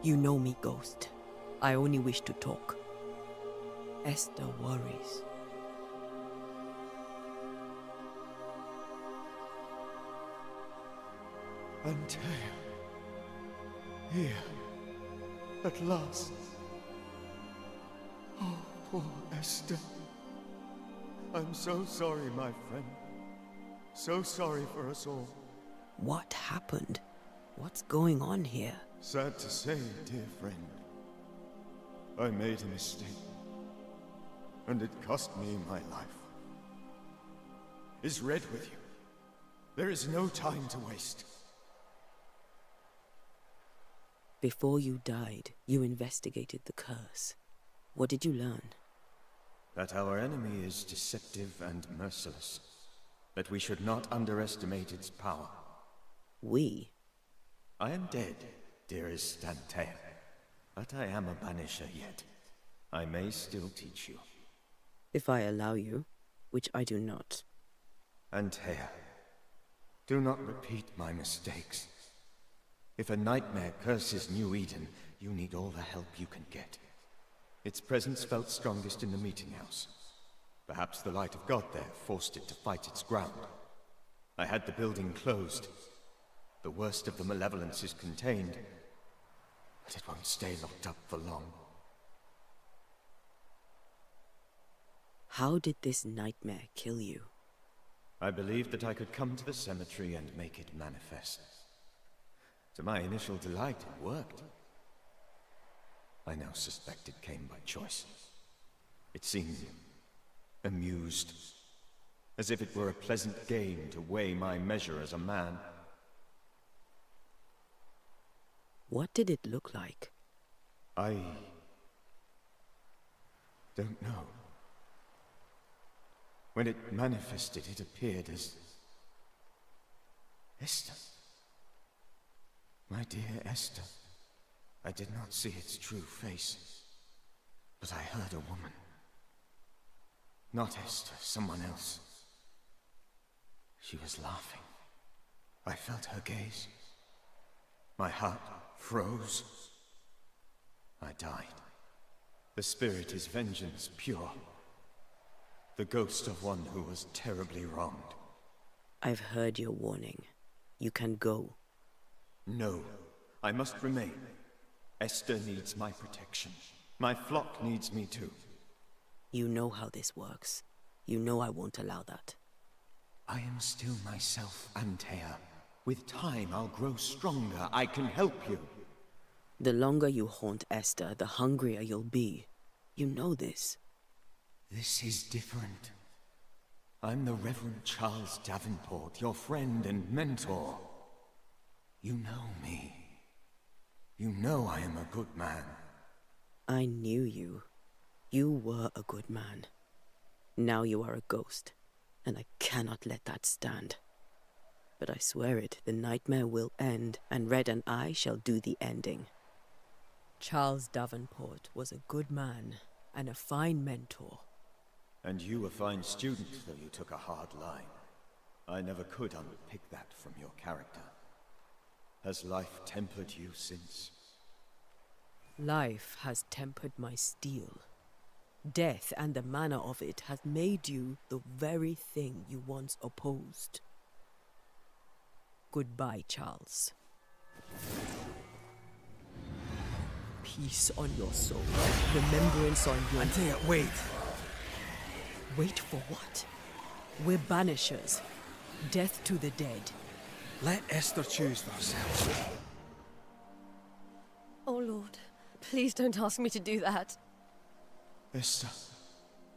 [SPEAKER 3] You know me, Ghost. I only wish to talk. Esther worries.
[SPEAKER 4] Antея. Here. At last. Oh, poor Esther. I'm so sorry, my friend. So sorry for us all.
[SPEAKER 3] What happened? What's going on here?
[SPEAKER 4] Sad to say, dear friend. I made a mistake. And it cost me my life. Is Red with you? There is no time to waste.
[SPEAKER 3] Before you died, you investigated the curse. What did you learn?
[SPEAKER 4] That our enemy is deceptive and merciless. That we should not underestimate its power.
[SPEAKER 3] We?
[SPEAKER 4] I am dead, dearest Antея. But I am a banisher yet. I may still teach you.
[SPEAKER 3] If I allow you, which I do not.
[SPEAKER 4] Antея, do not repeat my mistakes. If a nightmare curses New Eden, you need all the help you can get. Its presence felt strongest in the meeting house. Perhaps the light of God there forced it to fight its ground. I had the building closed. The worst of the malevolence is contained, but it won't stay locked up for long.
[SPEAKER 3] How did this nightmare kill you?
[SPEAKER 4] I believed that I could come to the cemetery and make it manifest. To my initial delight, it worked. I now suspect it came by choice. It seemed amused, as if it were a pleasant game to weigh my measure as a man.
[SPEAKER 3] What did it look like?
[SPEAKER 4] I don't know. When it manifested, it appeared as Esther. My dear Esther. I did not see its true face, but I heard a woman. Not Esther, someone else. She was laughing. I felt her gaze. My heart froze. I died. The spirit is vengeance pure. The ghost of one who was terribly wronged.
[SPEAKER 3] I've heard your warning. You can go.
[SPEAKER 4] No, I must remain. Esther needs my protection. My flock needs me too.
[SPEAKER 3] You know how this works. You know I won't allow that.
[SPEAKER 4] I am still myself, Antея. With time, I'll grow stronger. I can help you.
[SPEAKER 3] The longer you haunt Esther, the hungrier you'll be. You know this.
[SPEAKER 4] This is different. I'm the Reverend Charles Davenport, your friend and mentor. You know me. You know I am a good man.
[SPEAKER 3] I knew you. You were a good man. Now you are a ghost, and I cannot let that stand. But I swear it, the nightmare will end, and Red and I shall do the ending. Charles Davenport was a good man, and a fine mentor.
[SPEAKER 4] And you a fine student, though you took a hard line. I never could unpick that from your character. Has life tempered you since?
[SPEAKER 3] Life has tempered my steel. Death and the manner of it has made you the very thing you once opposed. Goodbye, Charles. Peace on your soul. Remembrance on your...
[SPEAKER 2] Antея, wait!
[SPEAKER 3] Wait for what? We're banishers. Death to the dead.
[SPEAKER 2] Let Esther choose for herself.
[SPEAKER 9] Oh, Lord. Please don't ask me to do that.
[SPEAKER 4] Esther,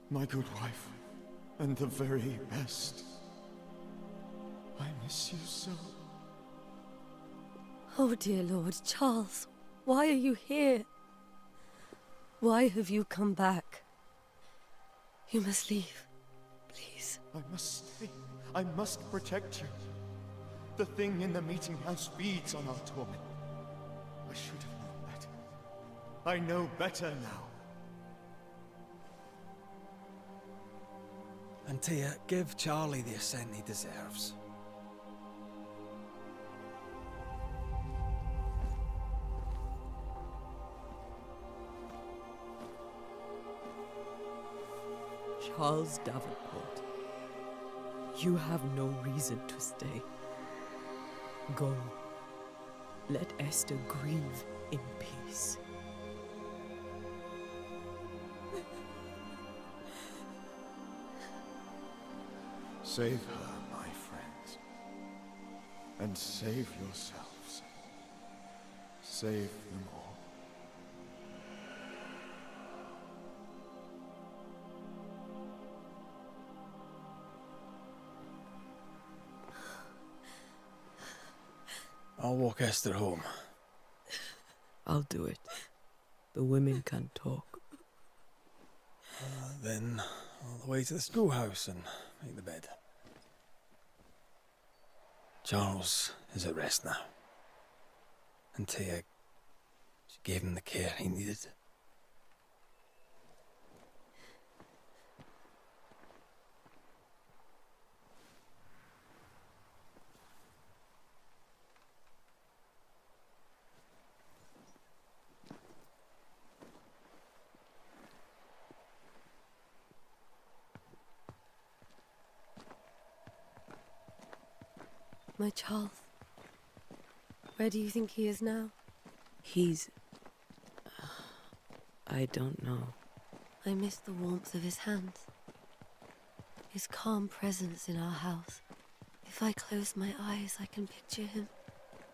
[SPEAKER 4] my good wife, and the very best. I miss you so.
[SPEAKER 9] Oh, dear Lord. Charles, why are you here? Why have you come back? You must leave. Please.
[SPEAKER 12] I must stay. I must protect you. The thing in the meeting house feeds on our torment. I should have known better. I know better now.
[SPEAKER 2] Антея, give Charlie the ascent he deserves.
[SPEAKER 3] Charles Davenport, you have no reason to stay. Go. Let Esther grieve in peace.
[SPEAKER 12] Save her, my friends. And save yourselves. Save them all.
[SPEAKER 2] I'll walk Esther home.
[SPEAKER 3] I'll do it. The women can talk.
[SPEAKER 2] Then all the way to the schoolhouse and make the bed. Charles is at rest now. Antея, she gave him the care he needed.
[SPEAKER 9] My Charles. Where do you think he is now?
[SPEAKER 3] He's... I don't know.
[SPEAKER 9] I miss the warmth of his hands. His calm presence in our house. If I close my eyes, I can picture him.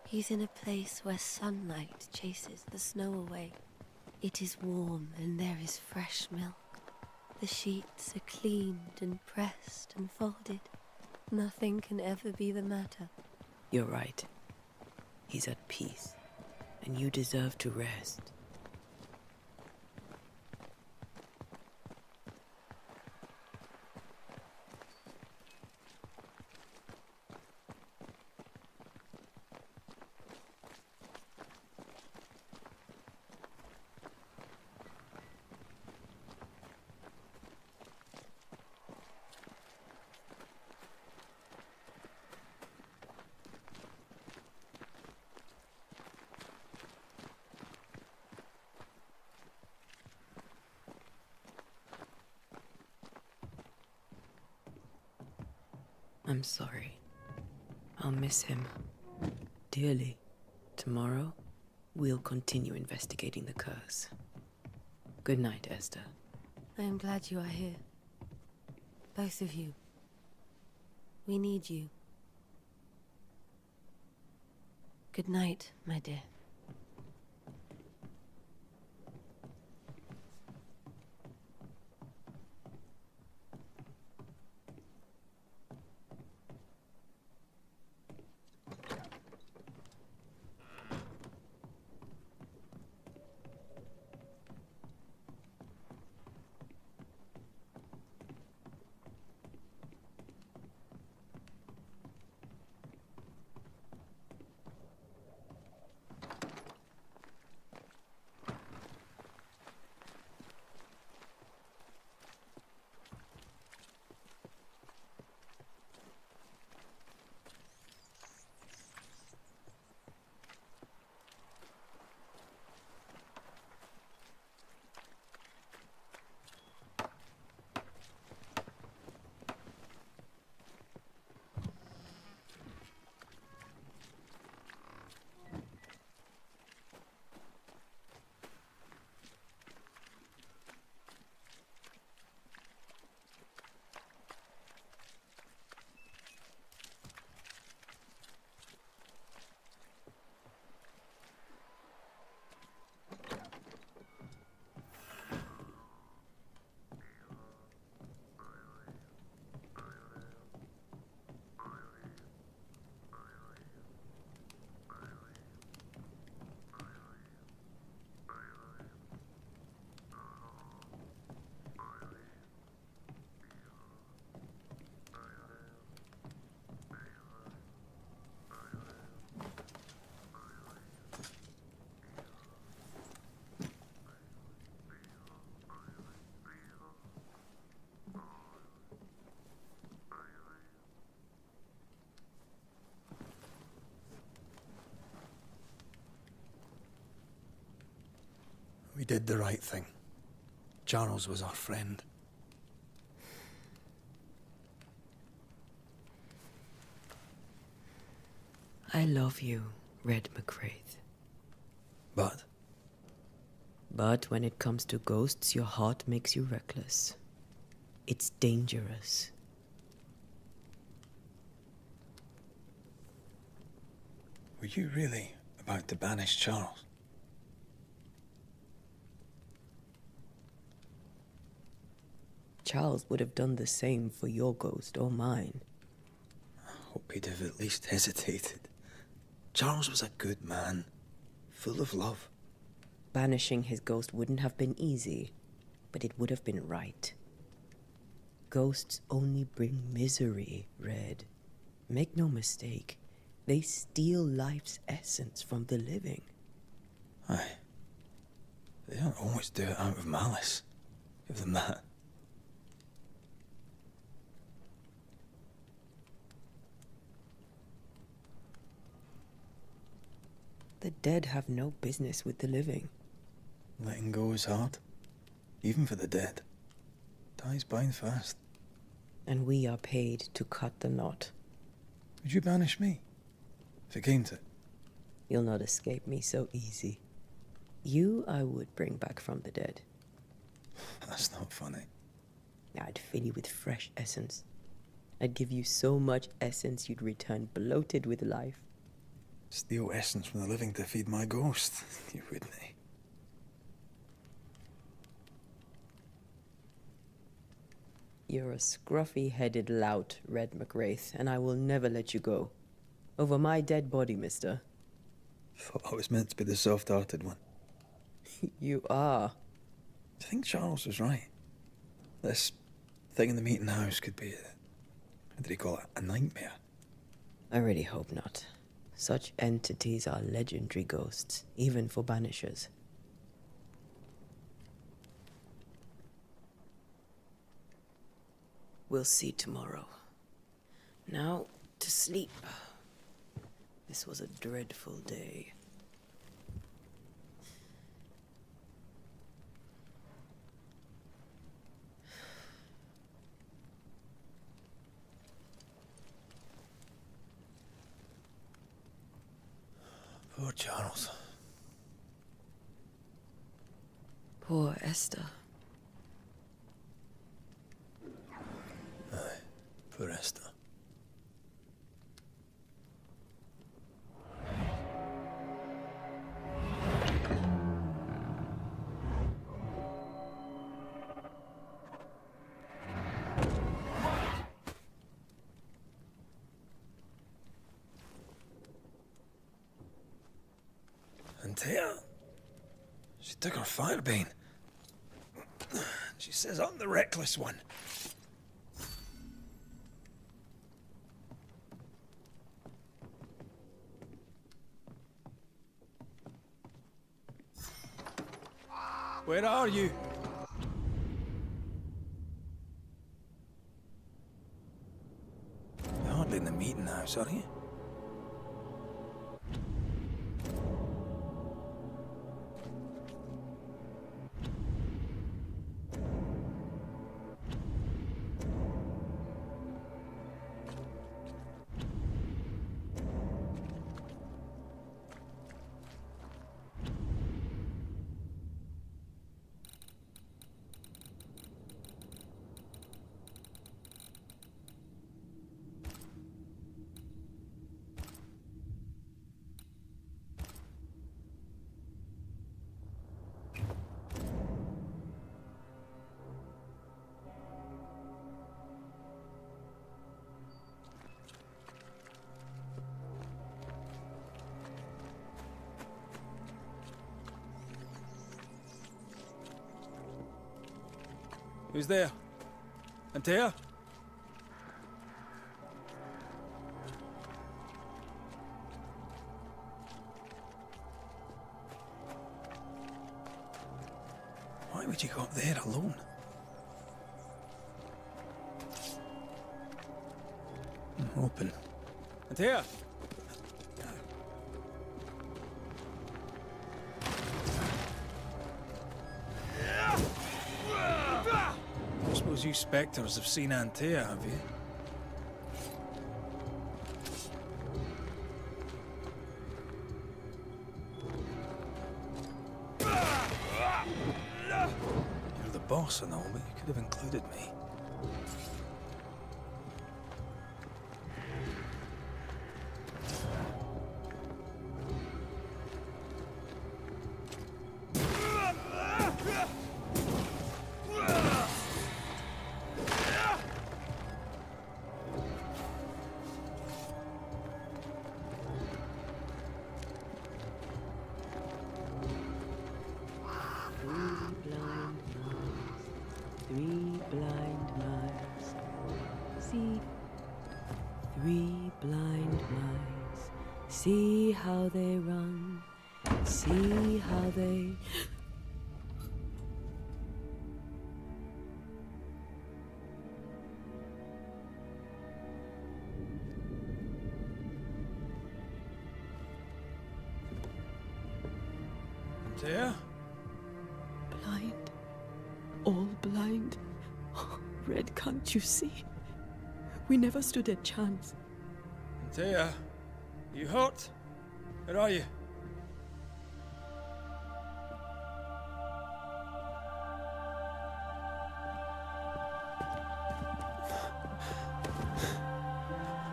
[SPEAKER 9] He's in a place where sunlight chases the snow away. It is warm and there is fresh milk. The sheets are cleaned and pressed and folded. Nothing can ever be the matter.
[SPEAKER 3] You're right. He's at peace, and you deserve to rest. I'm sorry. I'll miss him dearly. Tomorrow, we'll continue investigating the curse. Good night, Esther.
[SPEAKER 9] I am glad you are here. Both of you. We need you. Good night, my dear.
[SPEAKER 2] We did the right thing. Charles was our friend.
[SPEAKER 3] I love you, Red Mak Рэйт.
[SPEAKER 2] But?
[SPEAKER 3] But when it comes to ghosts, your heart makes you reckless. It's dangerous.
[SPEAKER 2] Were you really about to banish Charles?
[SPEAKER 3] Charles would have done the same for your ghost or mine.
[SPEAKER 2] I hope he'd have at least hesitated. Charles was a good man, full of love.
[SPEAKER 3] Banishing his ghost wouldn't have been easy, but it would have been right. Ghosts only bring misery, Red. Make no mistake, they steal life's essence from the living.
[SPEAKER 2] Aye. They don't always do it out of malice. Give them that.
[SPEAKER 3] The dead have no business with the living.
[SPEAKER 2] Letting go is hard. Even for the dead. Time's bind fast.
[SPEAKER 3] And we are paid to cut the knot.
[SPEAKER 2] Would you banish me? If it came to it?
[SPEAKER 3] You'll not escape me so easy. You I would bring back from the dead.
[SPEAKER 2] That's not funny.
[SPEAKER 3] I'd fill you with fresh essence. I'd give you so much essence you'd return bloated with life.
[SPEAKER 2] Steal essence from the living to feed my ghost. You wouldn't, eh?
[SPEAKER 3] You're a scruffy-headed lout, Red Mak Рэйt, and I will never let you go. Over my dead body, mister.
[SPEAKER 2] Thought I was meant to be the soft-hearted one.
[SPEAKER 3] You are.
[SPEAKER 2] Do you think Charles was right? This thing in the meeting house could be what did he call it? A nightmare?
[SPEAKER 3] I really hope not. Such entities are legendary ghosts, even for Banishers. We'll see tomorrow. Now, to sleep. This was a dreadful day.
[SPEAKER 2] Poor Charles.
[SPEAKER 3] Poor Esther.
[SPEAKER 2] Aye, poor Esther. Antеya, she took her firebane. She says I'm the reckless one. Where are you? You're hardly in the meeting house, are you? Who's there? Antея? Why would you go up there alone? Open. Antея! suppose you spectres have seen Antея, have you? You're the boss and all, but you could have included me.
[SPEAKER 3] See how they run, see how they...
[SPEAKER 2] Antея?
[SPEAKER 3] Blind. All blind. Red, can't you see? We never stood a chance.
[SPEAKER 2] Antеya, you hurt? Where are you?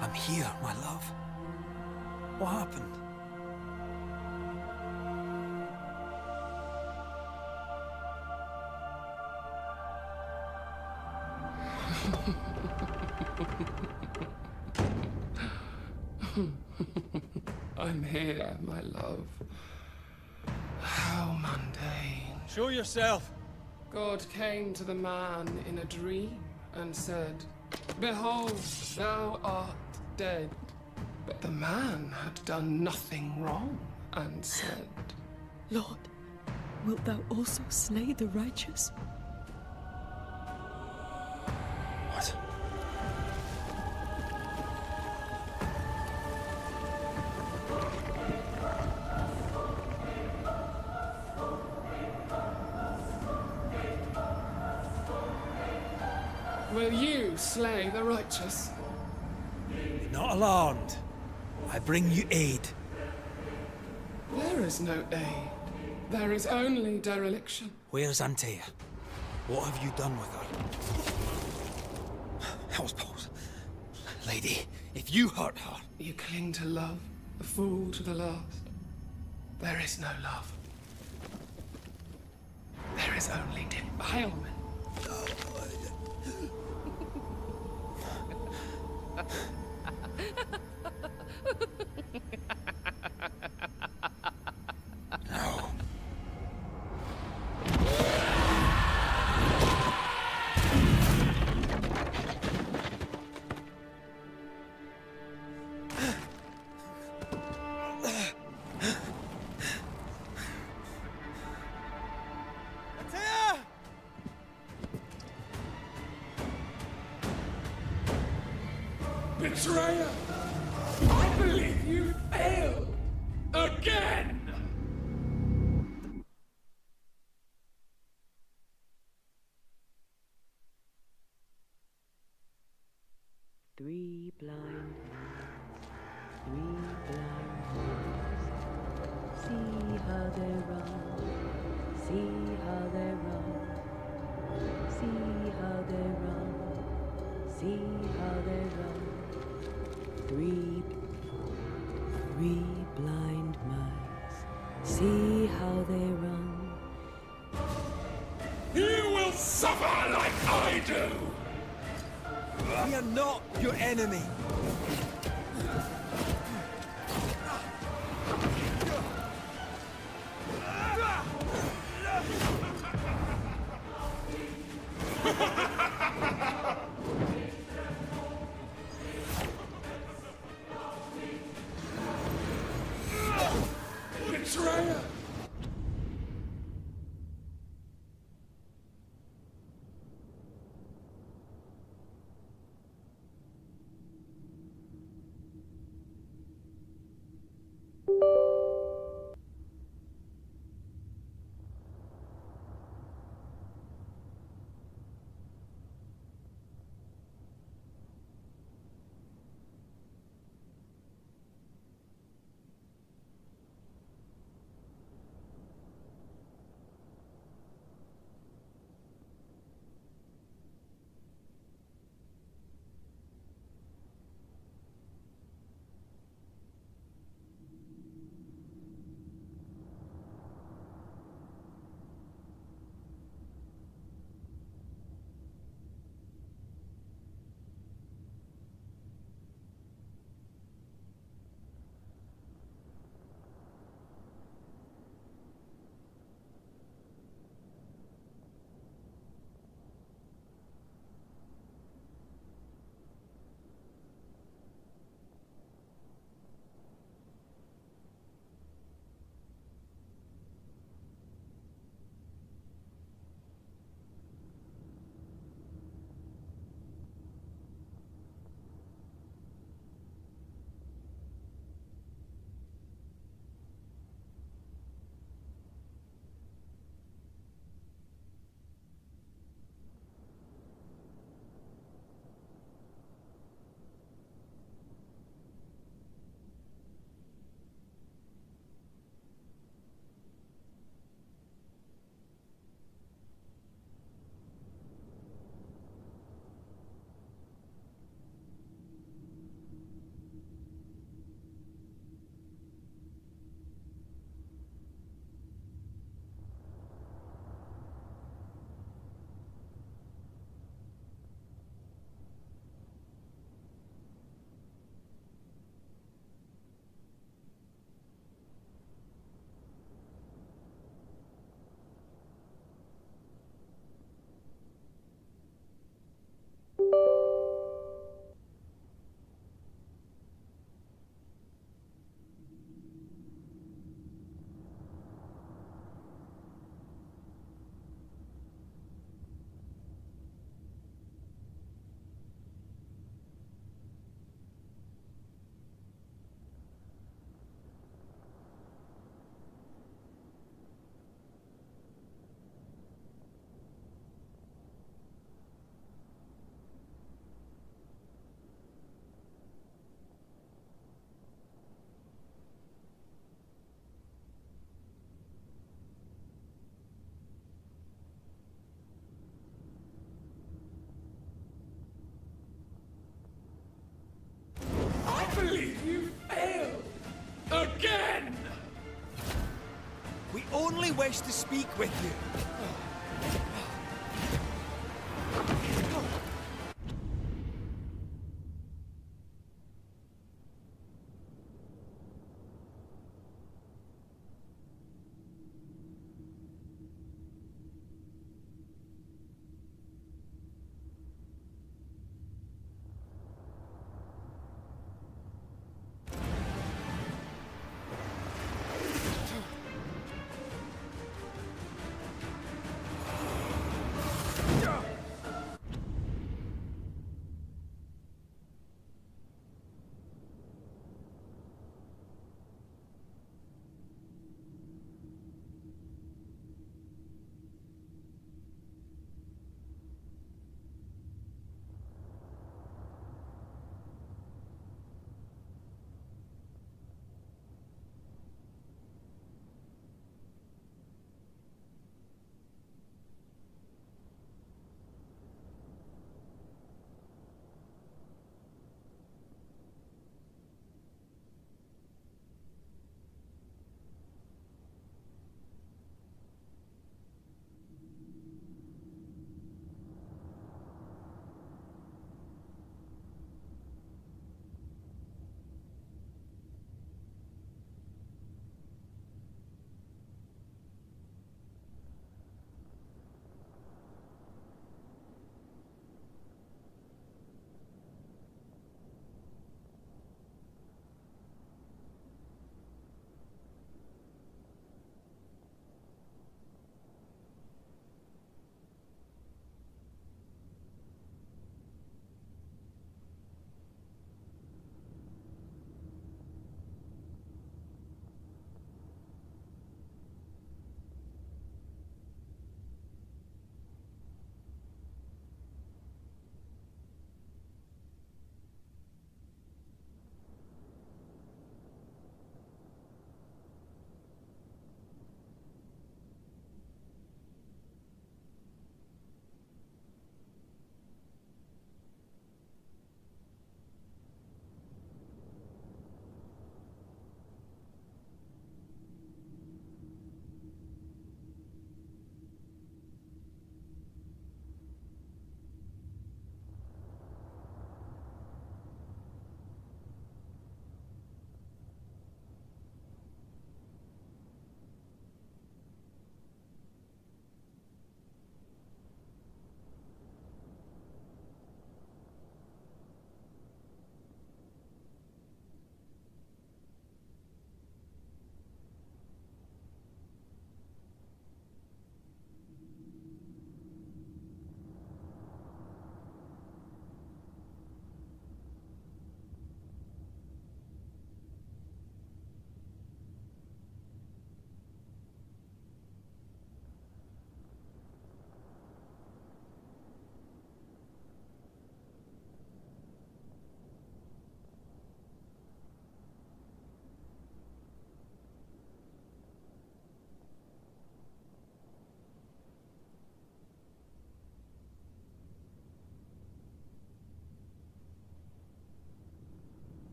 [SPEAKER 2] I'm here, my love. What happened?
[SPEAKER 11] I'm here, my love. How mundane.
[SPEAKER 2] Show yourself!
[SPEAKER 11] God came to the man in a dream and said, "Behold, thou art dead." But the man had done nothing wrong and said,
[SPEAKER 3] Lord, wilt thou also slay the righteous?
[SPEAKER 2] What?
[SPEAKER 11] Will you slay the righteous?
[SPEAKER 2] Be not alarmed. I bring you aid.
[SPEAKER 11] There is no aid. There is only dereliction.
[SPEAKER 2] Where's Antея? What have you done with her? Hellsballs. Lady, if you hurt her...
[SPEAKER 11] You cling to love, a fool to the last. There is no love. There is only defilement.
[SPEAKER 2] No.
[SPEAKER 11] Betrayer! I believe you failed! Again!
[SPEAKER 3] Three blind mice. See how they run. See how they run. See how they run. See how they run. Three blind mice. See how they run.
[SPEAKER 11] You will suffer like I do!
[SPEAKER 2] We are not your enemy.
[SPEAKER 11] Betrayer!
[SPEAKER 2] wish to speak with you.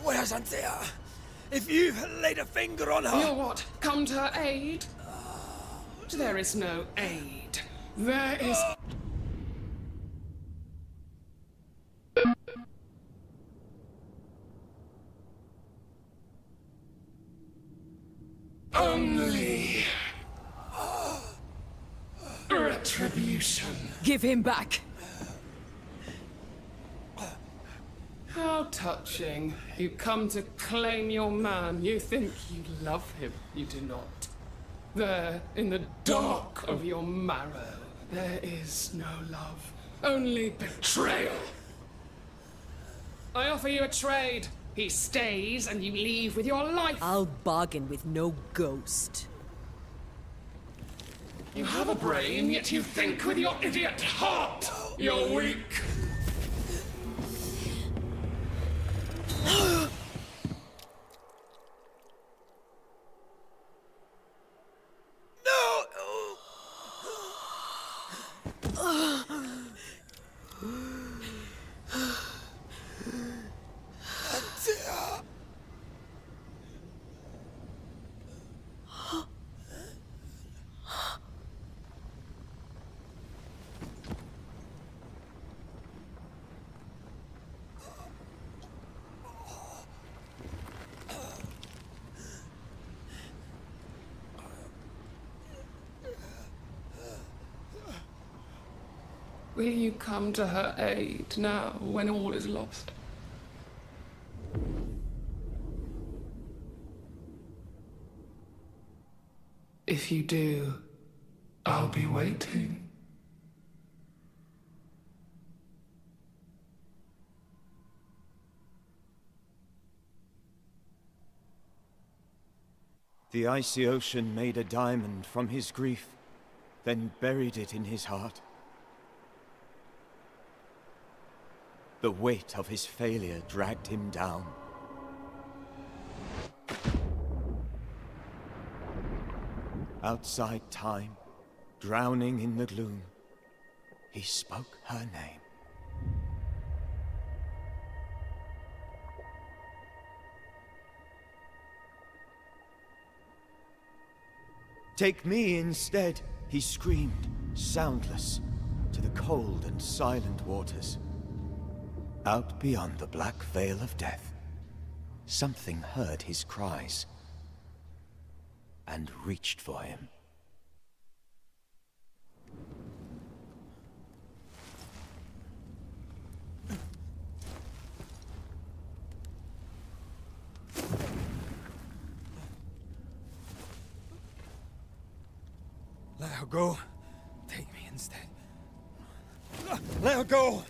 [SPEAKER 2] Where's Antea? If you've laid a finger on her...
[SPEAKER 11] You'll what? Come to her aid? There is no aid. There is... only... retribution.
[SPEAKER 3] Give him back!
[SPEAKER 11] How touching. You come to claim your man. You think you love him. You do not. There, in the dark of your marrow, there is no love. Only betrayal. I offer you a trade. He stays and you leave with your life.
[SPEAKER 3] I'll bargain with no ghost.
[SPEAKER 11] You have a brain, yet you think with your idiot heart. You're weak. Will you come to her aid now, when all is lost? If you do, I'll be waiting.
[SPEAKER 4] The icy ocean made a diamond from his grief, then buried it in his heart. The weight of his failure dragged him down. Outside time, drowning in the gloom, he spoke her name. Take me instead, he screamed, soundless, to the cold and silent waters. Out beyond the black veil of death, something heard his cries and reached for him.
[SPEAKER 2] Let her go. Take me instead. Let her go!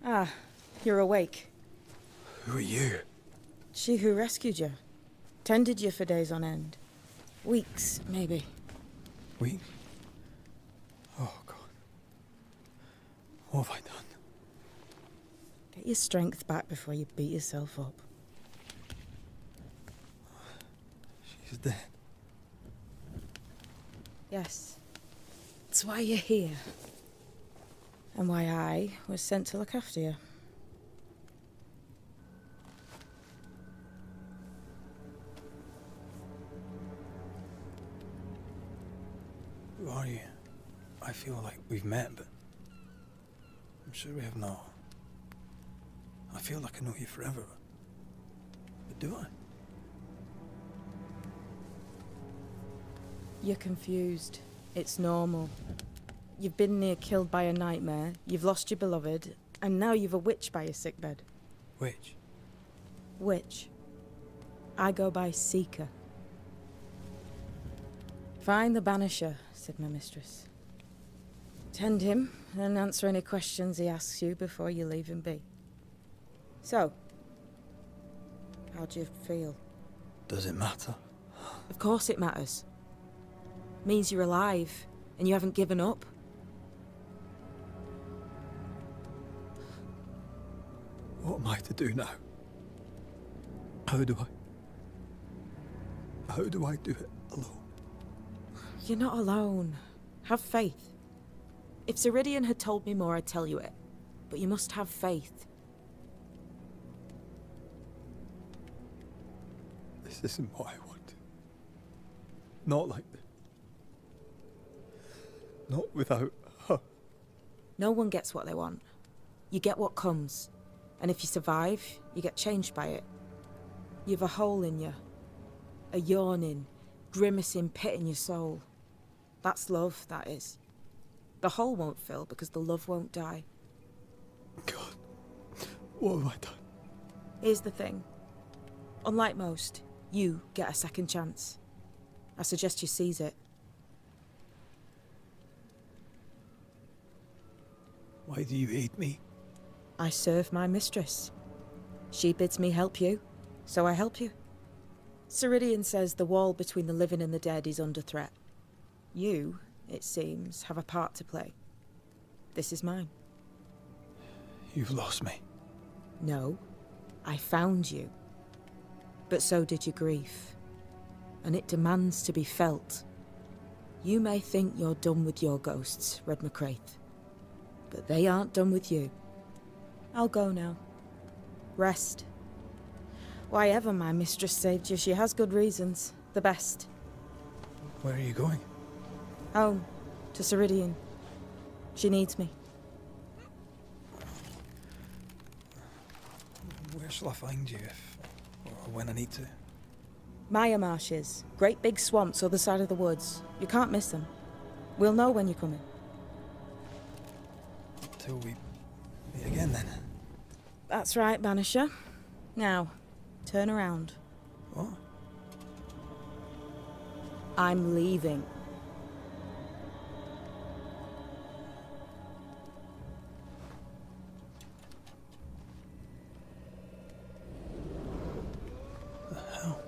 [SPEAKER 13] Ah, you're awake.
[SPEAKER 2] Who are you?
[SPEAKER 13] She who rescued you. Tended you for days on end. Weeks, maybe.
[SPEAKER 2] Weeks? Oh, God. What have I done?
[SPEAKER 13] Get your strength back before you beat yourself up.
[SPEAKER 2] She's dead.
[SPEAKER 13] Yes. That's why you're here. And why I was sent to look after you.
[SPEAKER 2] Who are you? I feel like we've met, but I'm sure we have not. I feel like I know you forever. But do I?
[SPEAKER 13] You're confused. It's normal. You've been near killed by a nightmare, you've lost your beloved, and now you've a witch by your sickbed.
[SPEAKER 2] Which?
[SPEAKER 13] Witch. I go by Seeker. Find the Banisher, said my mistress. Tend him, and answer any questions he asks you before you leave him be. So, how do you feel?
[SPEAKER 2] Does it matter?
[SPEAKER 13] Of course it matters. Means you're alive, and you haven't given up.
[SPEAKER 2] What am I to do now? How do I do it alone?
[SPEAKER 13] You're not alone. Have faith. If Ceridian had told me more, I'd tell you it. But you must have faith.
[SPEAKER 2] This isn't what I wanted. Not like this. Not without her.
[SPEAKER 13] No one gets what they want. You get what comes. And if you survive, you get changed by it. You've a hole in you. A yawning, grimacing pit in your soul. That's love, that is. The hole won't fill because the love won't die.
[SPEAKER 2] God, what have I done?
[SPEAKER 13] Here's the thing. Unlike most, you get a second chance. I suggest you seize it.
[SPEAKER 2] Why do you hate me?
[SPEAKER 13] I serve my mistress. She bids me help you, so I help you. Ceridian says the wall between the living and the dead is under threat. You, it seems, have a part to play. This is mine.
[SPEAKER 2] You've lost me.
[SPEAKER 13] No, I found you. But so did your grief. And it demands to be felt. You may think you're done with your ghosts, Red Mak Рэйt. But they aren't done with you. I'll go now. Rest. Why ever my mistress saved you, she has good reasons. The best.
[SPEAKER 2] Where are you going?
[SPEAKER 13] Home. To Ceridian. She needs me.
[SPEAKER 2] Where shall I find you if... or when I need to?
[SPEAKER 13] Maya marshes. Great big swamps other side of the woods. You can't miss them. We'll know when you're coming.
[SPEAKER 2] Till we meet again, then.
[SPEAKER 13] That's right, Banisher. Now, turn around.
[SPEAKER 2] What?
[SPEAKER 13] I'm leaving.
[SPEAKER 2] The hell?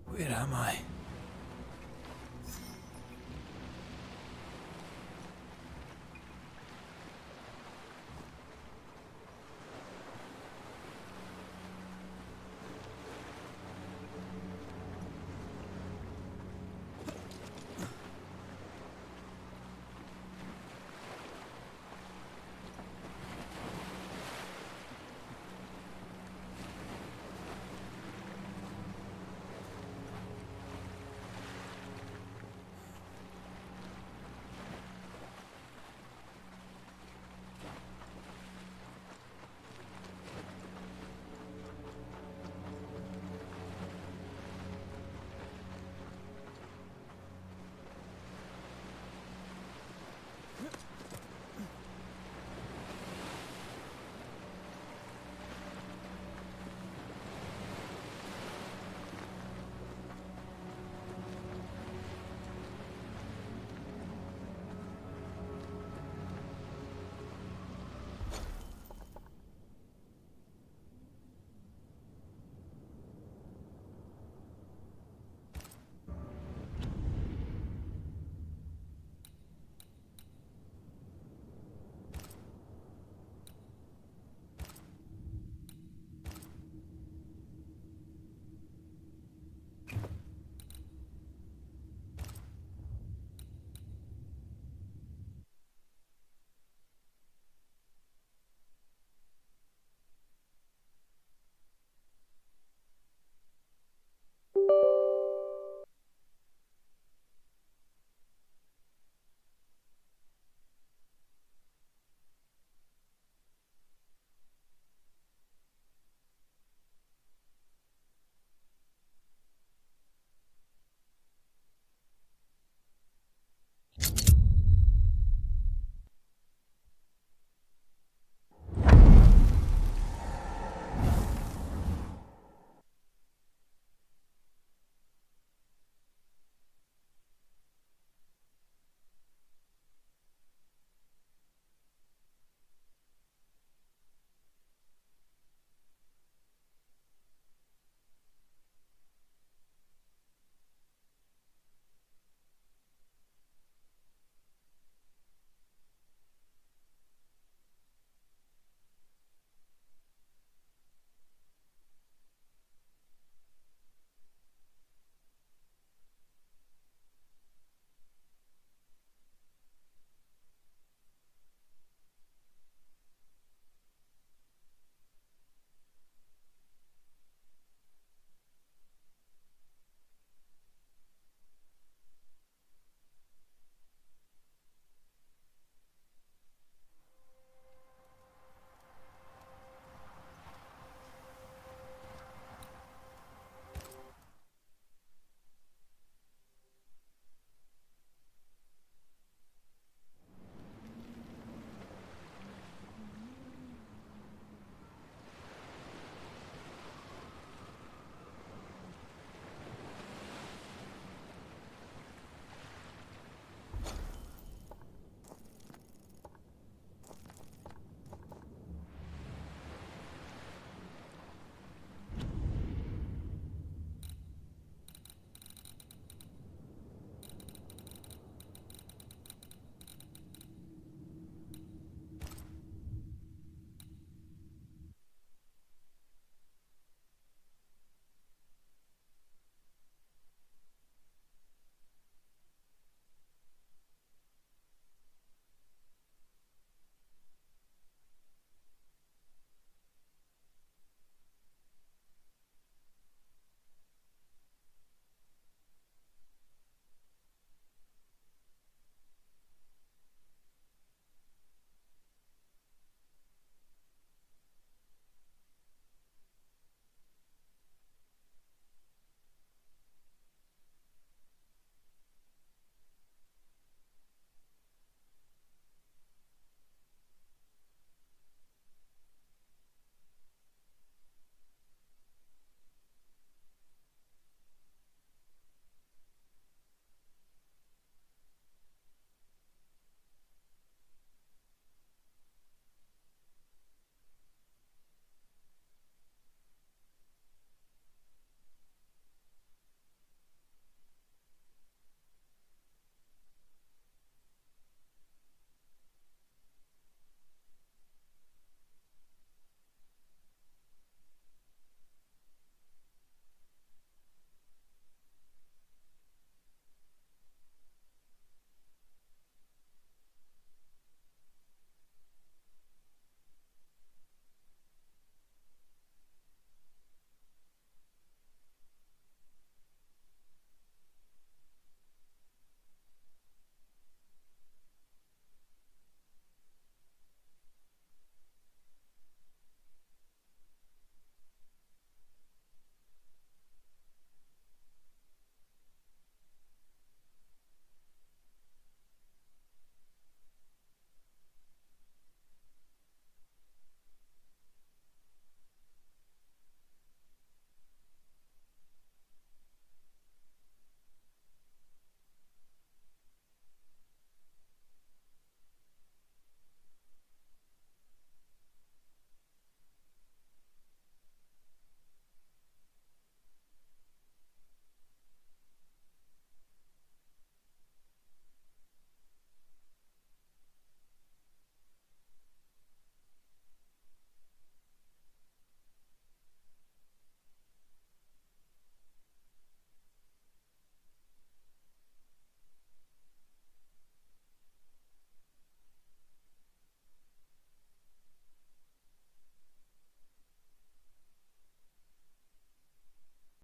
[SPEAKER 2] Where am I?